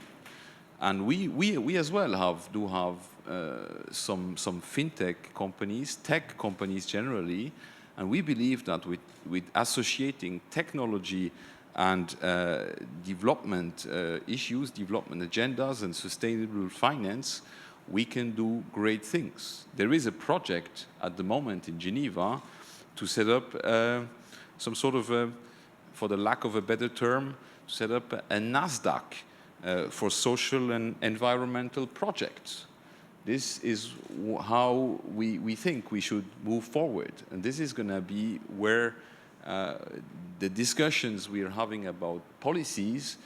And we as well do have some fintech companies, tech companies generally, and we believe that with associating technology and development issues, development agendas, and sustainable finance, we can do great things. There is a project at the moment in Geneva to set up some sort of, for the lack of a better term, set up a NASDAQ for social and environmental projects. This is how we think we should move forward. And this is going to be where the discussions we are having about policies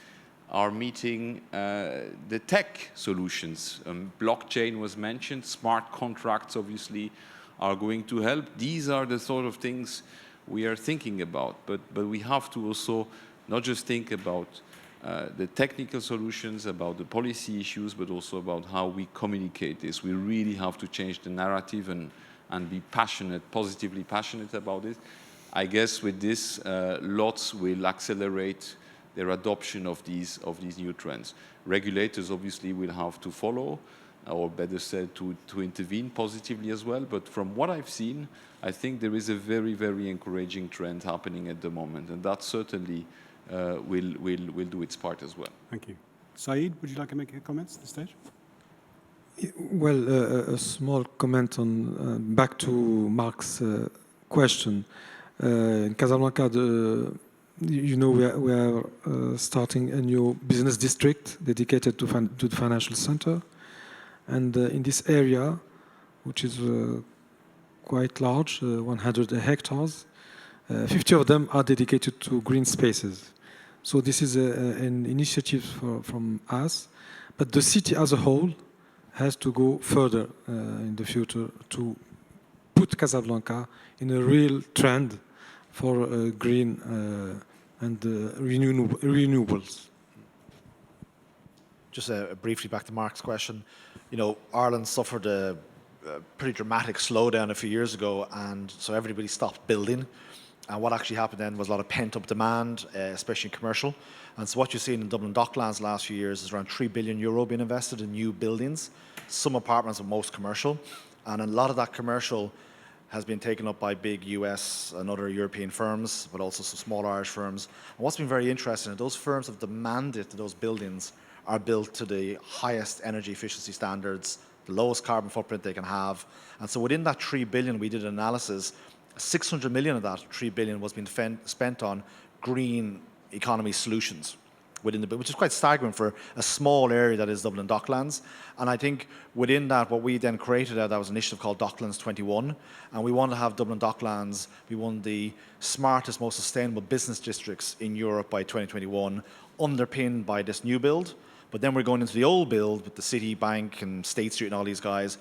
are meeting the tech solutions. Blockchain was mentioned, smart contracts obviously are going to help. These are the sort of things we are thinking about, but we have to also not just think about the technical solutions, about the policy issues, but also about how we communicate this. We really have to change the narrative and be passionate, positively passionate about it. I guess with this, lots will accelerate their adoption of these new trends. Regulators obviously will have to follow, or better said, to intervene positively as well. But from what I've seen, I think there is a very, very encouraging trend happening at the moment, and that certainly will do its part as well. Thank you. Saeed, would you like to make a comment at this stage? Well, a small comment on back to Mark's question. In Casablanca, you know, we are starting a new business district dedicated to the financial center. And in this area, which is quite large, 100 hectares, 50 of them are dedicated to green spaces. So this is an initiative from us. But the city as a whole has to go further in the future to put Casablanca in a real trend for green and renewables. Just briefly back to Mark's question. You know, Ireland suffered a pretty dramatic slowdown a few years ago, and so everybody stopped building. And what actually happened then was a lot of pent-up demand, especially in commercial. And so what you've seen in Dublin Docklands the last few years is around €3 billion being invested in new buildings, some apartments, but most commercial. And a lot of that commercial has been taken up by big US and other European firms, but also some small Irish firms. And what's been very interesting, those firms have demanded that those buildings are built to the highest energy efficiency standards, the lowest carbon footprint they can have. And so within that 3 billion, we did an analysis, 600 million of that 3 billion was being spent on green economy solutions within the, which is quite staggering for a small area that is Dublin Docklands. And I think within that, what we then created, that was an initiative called Docklands 21. And we want to have Dublin Docklands be one of the smartest, most sustainable business districts in Europe by 2021, underpinned by this new build. But then we're going into the old build with the City Bank and State Street and all these guys,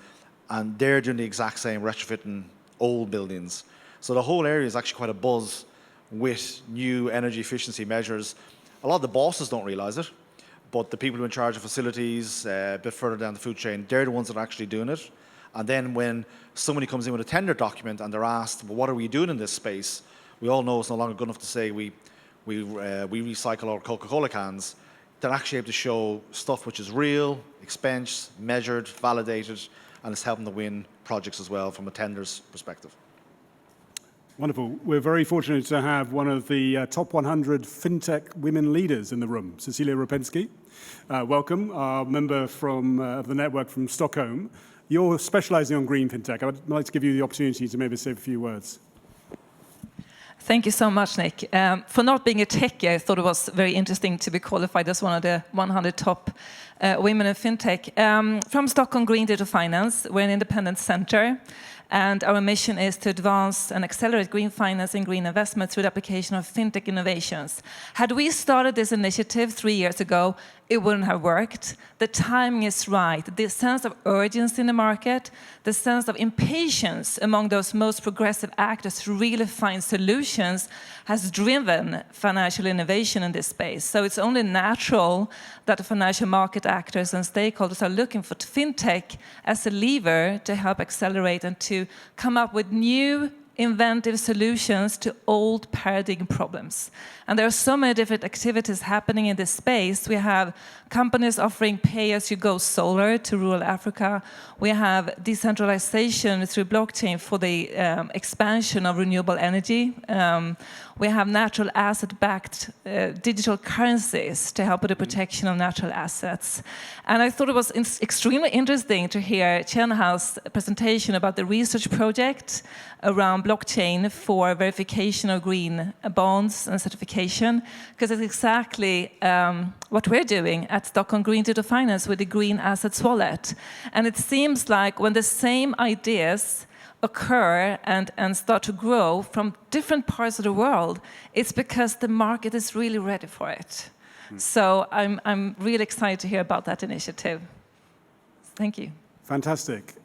and they're doing the exact same, retrofitting old buildings. So the whole area is actually quite a buzz with new energy efficiency measures. A lot of the bosses don't realize it, but the people who are in charge of facilities, a bit further down the food chain, they're the ones that are actually doing it. And then when somebody comes in with a tender document and they're asked, well, what are we doing in this space? We all know it's no longer good enough to say we recycle our Coca-Cola cans. They're actually able to show stuff which is real, expensed, measured, validated, and it's helping to win projects as well from a tender's perspective. Wonderful. We're very fortunate to have one of the top 100 fintech women leaders in the room, Cecilia Rapensky. Welcome, our member from the network from Stockholm. You're specializing on green fintech. I'd like to give you the opportunity to maybe say a few words. Thank you so much, Nick. For not being a techie, I thought it was very interesting to be qualified as one of the 100 top women in fintech. From Stockholm Green Digital Finance, we're an independent center. And our mission is to advance and accelerate green finance and green investment through the application of fintech innovations. Had we started this initiative 3 years ago, it wouldn't have worked. The timing is right. The sense of urgency in the market, the sense of impatience among those most progressive actors to really find solutions has driven financial innovation in this space. So it's only natural that the financial market actors and stakeholders are looking for fintech as a lever to help accelerate and to come up with new inventive solutions to old paradigm problems. And there are so many different activities happening in this space. We have companies offering pay-as-you-go solar to rural Africa. We have decentralization through blockchain for the expansion of renewable energy. We have natural asset-backed digital currencies to help with the protection of natural assets. And I thought it was extremely interesting to hear Chen Hao's presentation about the research project around blockchain for verification of green bonds and certification, because it's exactly what we're doing at Stockholm Green Digital Finance with the Green Assets Wallet. And it seems like when the same ideas occur and start to grow from different parts of the world, it's because the market is really ready for it. So I'm really excited to hear about that initiative. Thank you. Fantastic.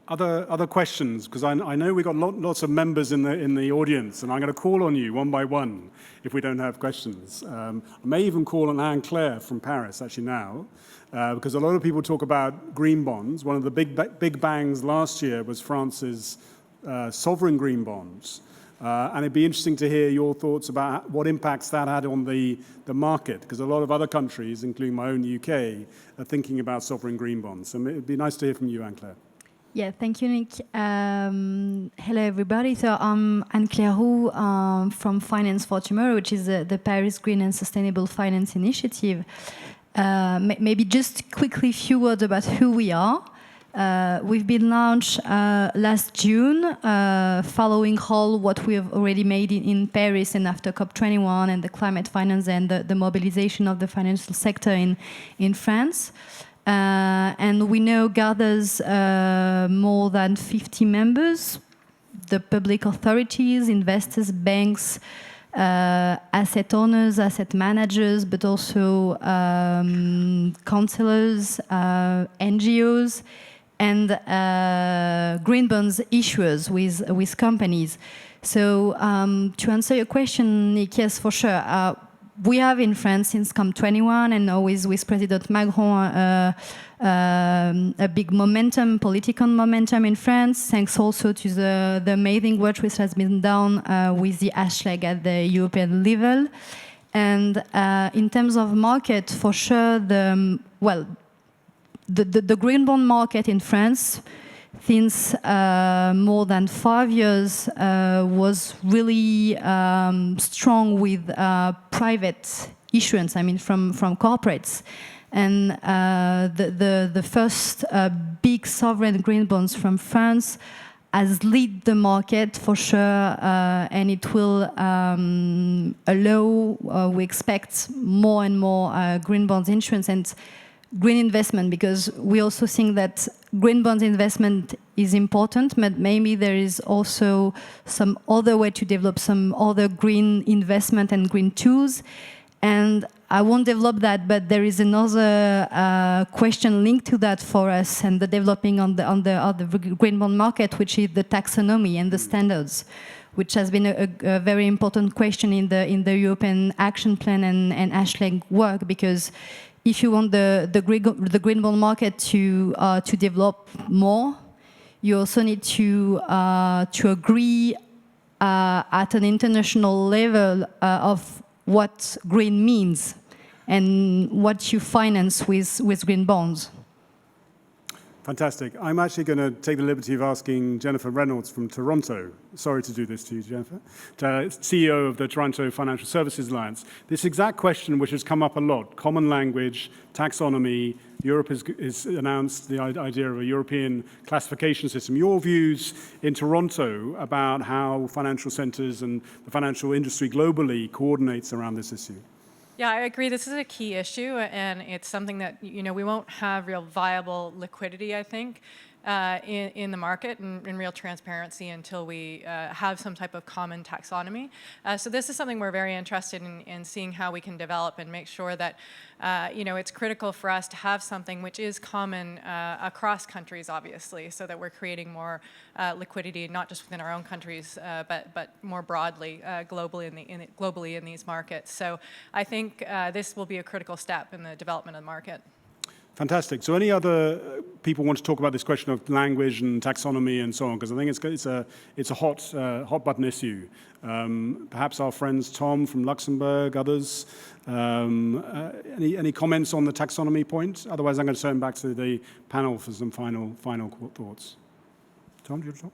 Other questions? Because I know we've got lots of members in the audience, and I'm going to call on you one by one if we don't have questions. I may even call on Anne-Claire from Paris, actually now, because a lot of people talk about green bonds. One of the big bangs last year was France's sovereign green bonds. And it'd be interesting to hear your thoughts about what impacts that had on the market, because a lot of other countries, including my own UK, are thinking about sovereign green bonds. So it'd be nice to hear from you, Anne-Claire. Yeah, thank you, Nick. Hello, everybody. So I'm Anne-Claire Roux from Finance for Tomorrow, which is the Paris Green and Sustainable Finance Initiative. Maybe just quickly a few words about who we are. We've been launched last June, following all what we have already made in Paris and after COP21 and the climate finance and the mobilization of the financial sector in France. And we now gathers more than 50 members, the public authorities, investors, banks, asset owners, asset managers, but also councillors, NGOs, and green bonds issuers with companies. So to answer your question, Nick, yes, for sure. We have in France since COP21 and now with President Macron a big momentum, political momentum in France, thanks also to the amazing work which has been done with the #, at the European level. And in terms of market, for sure, the green bond market in France, since more than 5 years, was really strong with private issuance, I mean, from corporates. And the first big sovereign green bonds from France has led the market for sure, and it will allow, we expect, more and more green bonds issuance and green investment, because we also think that green bonds investment is important, but maybe there is also some other way to develop some other green investment and green tools. And I won't develop that, but there is another question linked to that for us and the developing on the green bond market, which is the taxonomy and the standards, which has been a very important question in the European Action Plan and Ashleg work, because if you want the green bond market to develop more, you also need to agree at an international level of what green means and what you finance with green bonds. Fantastic. I'm actually going to take the liberty of asking Jennifer Reynolds from Toronto. Sorry to do this to you, Jennifer. CEO of the Toronto Financial Services Alliance. This exact question, which has come up a lot, common language, taxonomy, Europe has announced the idea of a European classification system. Your views in Toronto about how financial centers and the financial industry globally coordinates around this issue? Yeah, I agree. This is a key issue, and it's something that, we won't have real viable liquidity, I think, in the market and in real transparency until we have some type of common taxonomy. So this is something we're very interested in seeing how we can develop and make sure that, it's critical for us to have something which is common across countries, obviously, so that we're creating more liquidity, not just within our own countries, but more broadly, globally in these markets. So I think this will be a critical step in the development of the market. Fantastic. So any other people want to talk about this question of language and taxonomy and so on? Because I think it's a hot button issue. Perhaps our friends Tom from Luxembourg, others. Any comments on the taxonomy point? Otherwise, I'm going to turn back to the panel for some final thoughts. Tom, do you want to talk?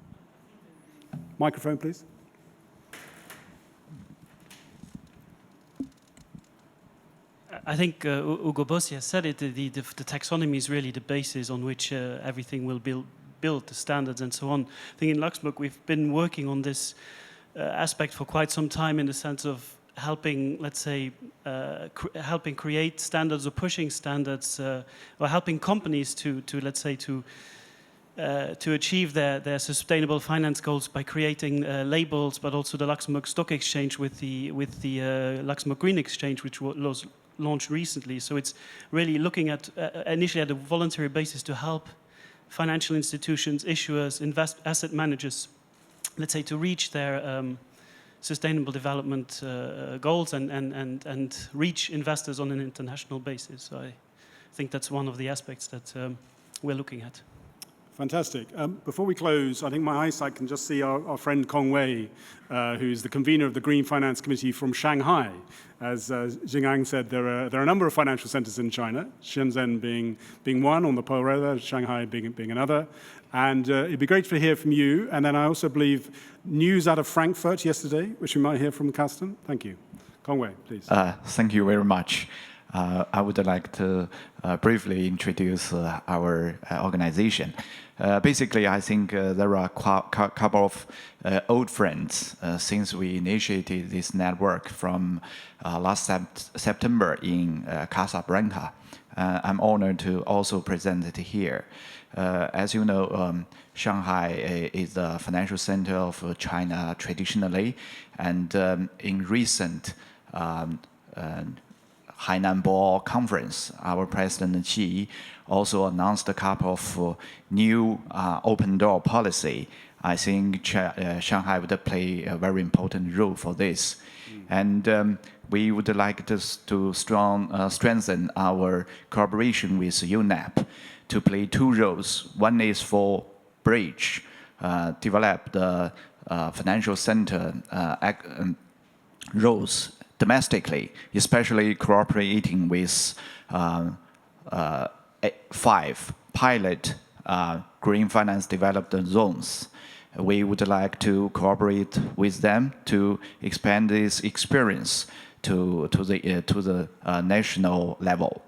Microphone, please. I think Ugo Bossi has said it, the taxonomy is really the basis on which everything will build the standards and so on. I think in Luxembourg we've been working on this aspect for quite some time in the sense of helping, let's say, helping create standards or pushing standards, or helping companies to let's say, to achieve their sustainable finance goals by creating labels, but also the Luxembourg Stock Exchange with the Luxembourg Green Exchange, which was launched recently. So it's really looking at initially at a voluntary basis to help financial institutions, issuers, asset managers, let's say, to reach their sustainable development goals and reach investors on an international basis. So I think that's one of the aspects that we're looking at. Fantastic. Before we close, I think my eyesight can just see our friend Kong Wei, who's the convener of the Green Finance Committee from Shanghai. As Xing'an said, there are a number of financial centers in China, Shenzhen being one on the Pearl River, Shanghai being another. And it'd be great to hear from you. And then I also believe news out of Frankfurt yesterday, which we might hear from Carsten. Thank you. Kong Wei, please. Thank you very much. I would like to briefly introduce our organization. Basically, I think there are a couple of old friends since we initiated this network from last September in Casablanca. I'm honored to also present it here. As you know, Shanghai is the financial center of China traditionally, and in recent Hainan Boao Conference, our President Xi also announced a couple of new open door policy. I think Shanghai would play a very important role for this. And we would like to strengthen our cooperation with UNEP to play two roles. One is for bridge, develop the financial center roles domestically, especially cooperating with 5 pilot green finance developed zones. We would like to cooperate with them to expand this experience to the national level.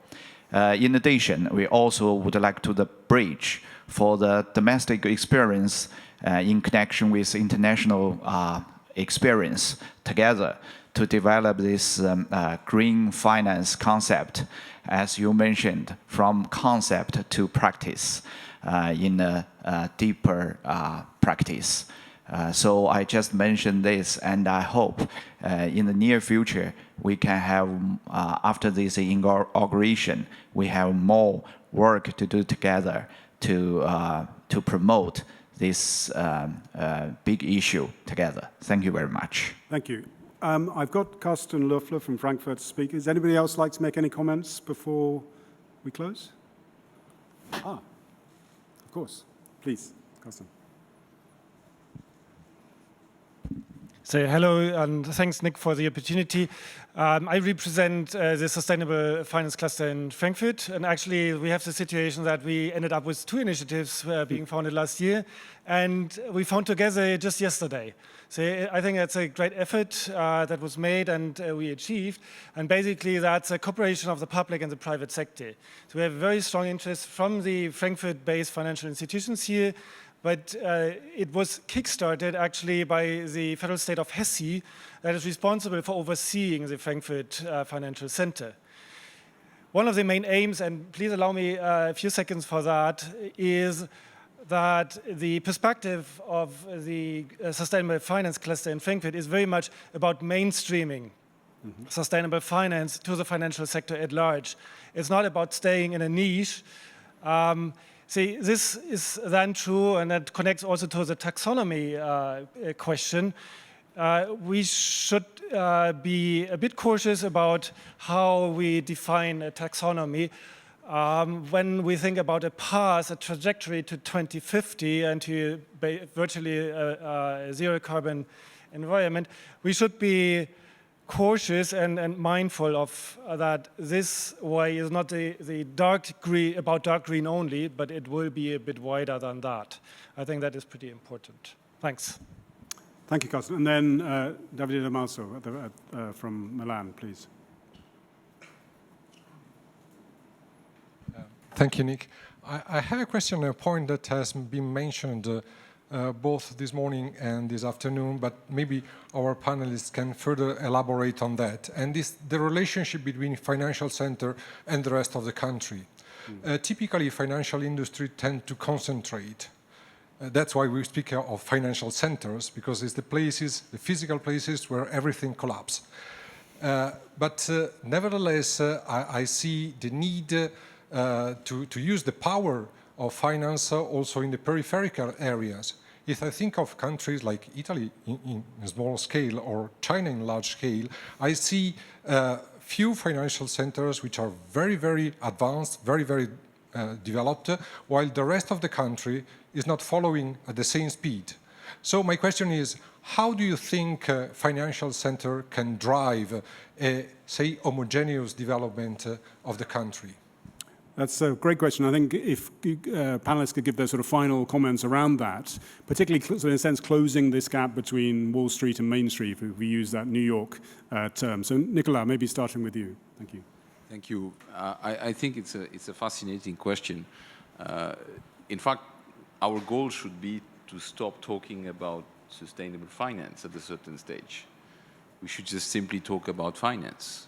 In addition, we also would like to bridge for the domestic experience in connection with international experience together to develop this green finance concept, as you mentioned, from concept to practice in a deeper practice. So I just mentioned this, and I hope in the near future we can have, after this inauguration, we have more work to do together to promote this big issue together. Thank you very much. Thank you. I've got Carsten Löffler from Frankfurt to speak. Does anybody else like to make any comments before we close? Of course. Please, Carsten. So hello, and thanks, Nick, for the opportunity. I represent the Sustainable Finance Cluster in Frankfurt, and actually we have the situation that we ended up with 2 initiatives being founded last year, and we found together just yesterday. So I think that's a great effort that was made and we achieved, and basically that's a cooperation of the public and the private sector. So we have very strong interest from the Frankfurt-based financial institutions here, but it was kickstarted actually by the federal state of Hesse that is responsible for overseeing the Frankfurt Financial Center. One of the main aims, and please allow me a few seconds for that, is that the perspective of the Sustainable Finance Cluster in Frankfurt is very much about mainstreaming sustainable finance to the financial sector at large. It's not about staying in a niche. See, this is then true, and that connects also to the taxonomy question. We should be a bit cautious about how we define a taxonomy. When we think about a path, a trajectory to 2050 and to virtually a zero carbon environment, we should be cautious and mindful of that. This way is not the dark green, about dark green only, but it will be a bit wider than that. I think that is pretty important. Thanks. Thank you, Carsten. And then Davide Damaso from Milan, please. Thank you, Nick. I have a question, a point that has been mentioned both this morning and this afternoon, but maybe our panelists can further elaborate on that. And this, the relationship between financial center and the rest of the country. Typically, financial industry tend to concentrate. That's why we speak of financial centers, because it's the places, the physical places where everything collapses. But nevertheless, I see the need to use the power of finance also in the peripheral areas. If I think of countries like Italy in small scale or China in large scale, I see few financial centers which are very, very advanced, very, very developed, while the rest of the country is not following at the same speed. So my question is, how do you think a financial center can drive a, say, homogeneous development of the country? That's a great question. I think if panelists could give their sort of final comments around that, particularly so in a sense closing this gap between Wall Street and Main Street, if we use that New York term. So Nicolas, maybe starting with you. Thank you. Thank you. I think it's a fascinating question. In fact, our goal should be to stop talking about sustainable finance at a certain stage. We should just simply talk about finance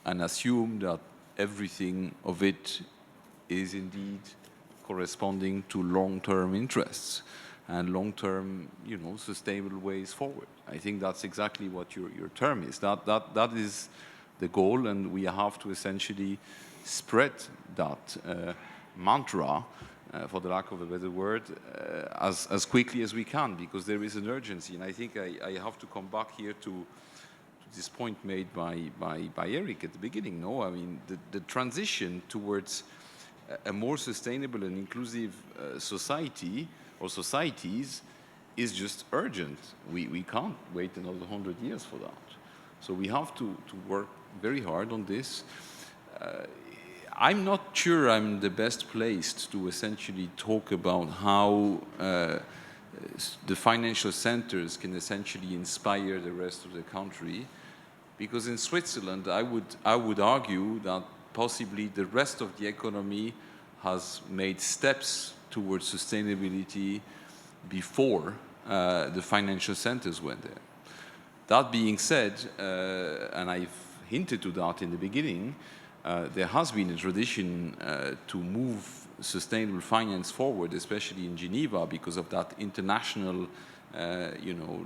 and assume that everything of it is indeed corresponding to long-term interests and long-term, sustainable ways forward. I think that's exactly what your term is. That is the goal, and we have to essentially spread that mantra, for the lack of a better word, as quickly as we can, because there is an urgency. And I think I have to come back here to this point made by Eric at the beginning. No, I mean the transition towards a more sustainable and inclusive society or societies is just urgent. We can't wait another 100 years for that. So we have to work very hard on this. I'm not sure I'm the best placed to essentially talk about how the financial centers can essentially inspire the rest of the country, because in Switzerland I would argue that possibly the rest of the economy has made steps towards sustainability before the financial centers went there. That being said, and I've hinted to that in the beginning, there has been a tradition to move sustainable finance forward, especially in Geneva, because of that international,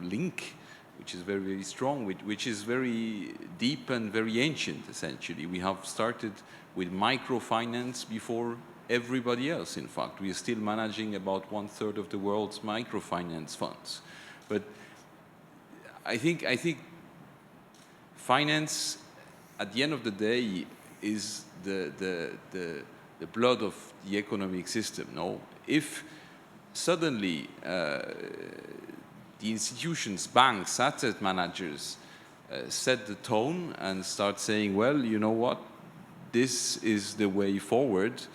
link, which is very, very strong, which is very deep and very ancient, essentially. We have started with microfinance before everybody else, in fact. We are still managing about 1/3 of the world's microfinance funds. But I think finance, at the end of the day, is the blood of the economic system. No, if suddenly the institutions, banks, asset managers set the tone and start saying, well, you know what, this is the way forward.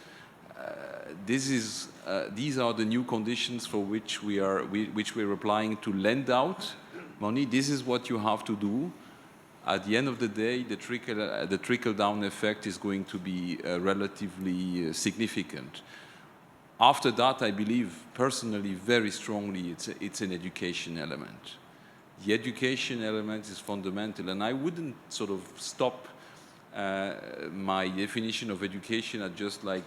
These are the new conditions for which we're applying to lend out money. This is what you have to do. At the end of the day, the trickle-down effect is going to be relatively significant. After that, I believe personally very strongly it's an education element. The education element is fundamental, and I wouldn't sort of stop my definition of education at just like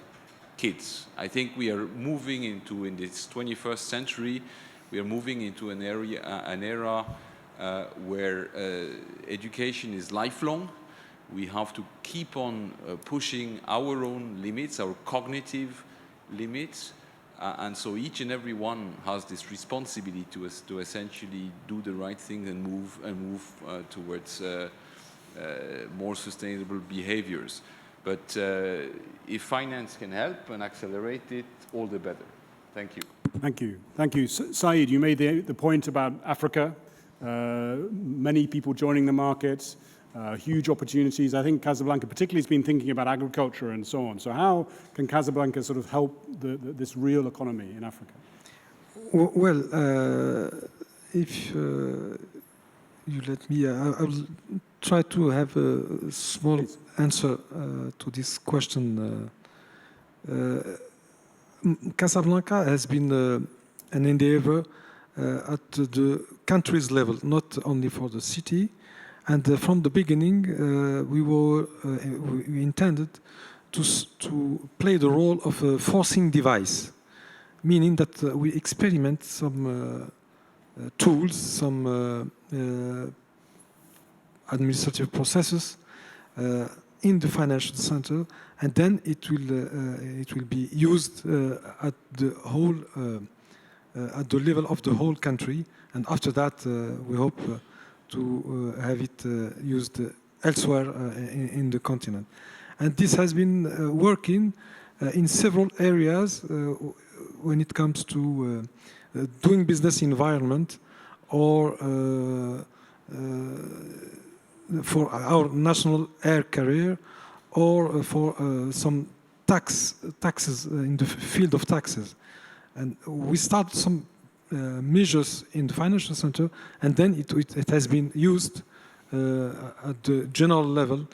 kids. I think we are moving into, in this 21st century, we are moving into an era where education is lifelong. We have to keep on pushing our own limits, our cognitive limits, and so each and every one has this responsibility to essentially do the right thing and move towards more sustainable behaviors. But if finance can help and accelerate it, all the better. Thank you. Thank you. Thank you. Said, you made the point about Africa. Many people joining the market, huge opportunities. I think Casablanca particularly has been thinking about agriculture and so on. So how can Casablanca sort of help this real economy in Africa? Well, if you let me, I will try to have a small answer to this question. Casablanca has been an endeavor at the country's level, not only for the city. And from the beginning, we intended to play the role of a forcing device, meaning that we experiment some tools, some administrative processes in the financial center, and then it will be used at the whole at the level of the whole country. And after that, we hope to have it used elsewhere in the continent. And this has been working in several areas when it comes to doing business environment or for our national air carrier or for some taxes in the field of taxes. And we started some measures in the financial center, and then it has been used at the general level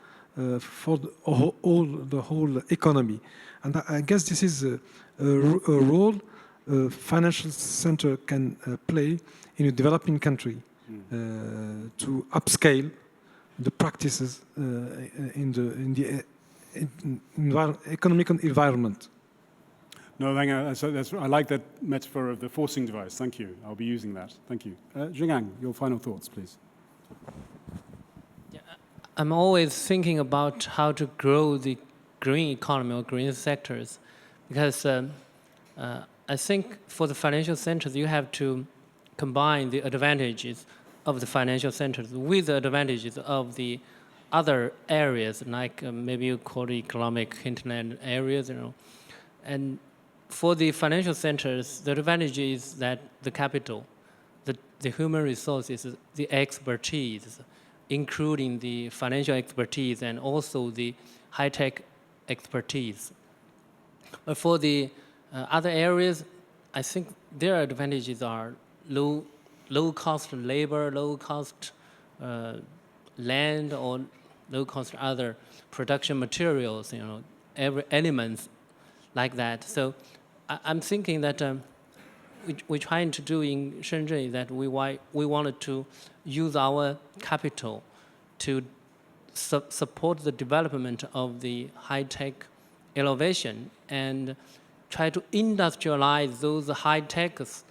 for the whole economy. And I guess this is a role a financial center can play in a developing country to upscale the practices in the economic environment. No, thank you. I like that metaphor of the forcing device. Thank you. I'll be using that. Thank you. Xing'an, your final thoughts, please. I'm always thinking about how to grow the green economy or green sectors, because I think for the financial centers, you have to combine the advantages of the financial centers with the advantages of the other areas, like maybe you call it economic hinterland areas, you know. And for the financial centers, the advantage is that the capital, the human resources, the expertise, including the financial expertise and also the high-tech expertise. But for the other areas, I think their advantages are low-cost labor, low-cost land, or low-cost other production materials, you know, every elements like that. So I'm thinking that we're trying to do in Shenzhen is that we wanted to use our capital to support the development of the high-tech innovation and try to industrialize those high-techs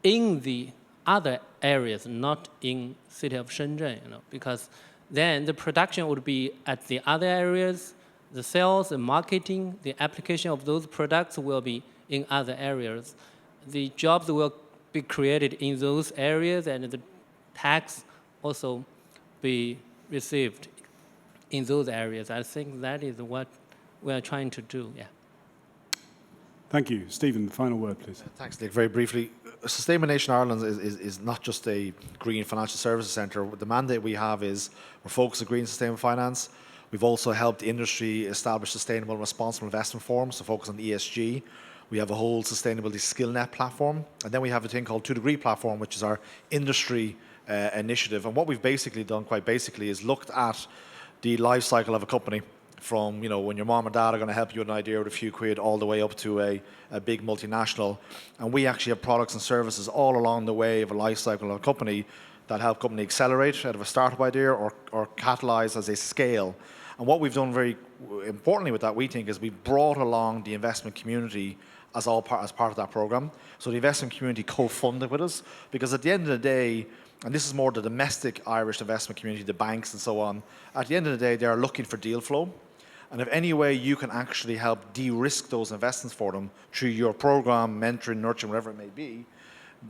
in the other areas, not in city of Shenzhen, you know, because then the production would be at the other areas, the sales, the marketing, the application of those products will be in other areas. The jobs will be created in those areas, and the tax also be received in those areas. I think that is what we are trying to do, yeah. Thank you. Stephen, the final word, please. Thanks, Nick. Very briefly, Sustainable Nation Ireland is not just a green financial services centre. The mandate we have is we're focused on green sustainable finance. We've also helped the industry establish sustainable and responsible investment forums to focus on ESG. We have a whole sustainability skill net platform. And then we have a thing called 2 Degree platform, which is our industry initiative. And what we've basically done, quite basically, is looked at the life cycle of a company from, you know, when your mom and dad are going to help you with an idea with a few quid all the way up to a big multinational. And we actually have products and services all along the way of a life cycle of a company that help company accelerate out of a startup idea or catalyze as they scale. And what we've done very importantly with that, we think, is we brought along the investment community as part of that program. So the investment community co-funded with us, because at the end of the day, and this is more the domestic Irish investment community, the banks and so on, at the end of the day, they are looking for deal flow. And if any way you can actually help de-risk those investments for them through your program, mentoring, nurturing, whatever it may be,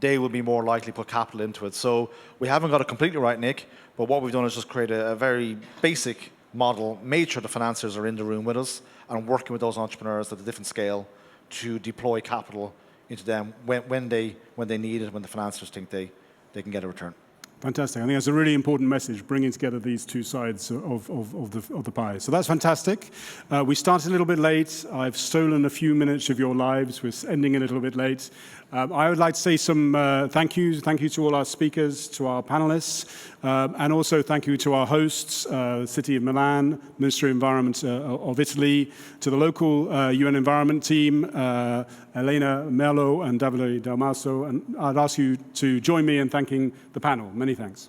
they will be more likely to put capital into it. So we haven't got it completely right, Nick, but what we've done is just create a very basic model, made sure the financiers are in the room with us and working with those entrepreneurs at a different scale to deploy capital into them when they need it, when the financiers think they can get a return. Fantastic. I think that's a really important message, bringing together these two sides of the pie. So that's fantastic. We started a little bit late. I've stolen a few minutes of your lives. We're ending a little bit late. I would like to say some thank yous. Thank you to all our speakers, to our panelists, and also thank you to our hosts, City of Milan, Ministry of Environment of Italy, to the local UN Environment team, Elena Merlo and Davide Dalmaso. And I'd ask you to join me in thanking the panel. Many thanks.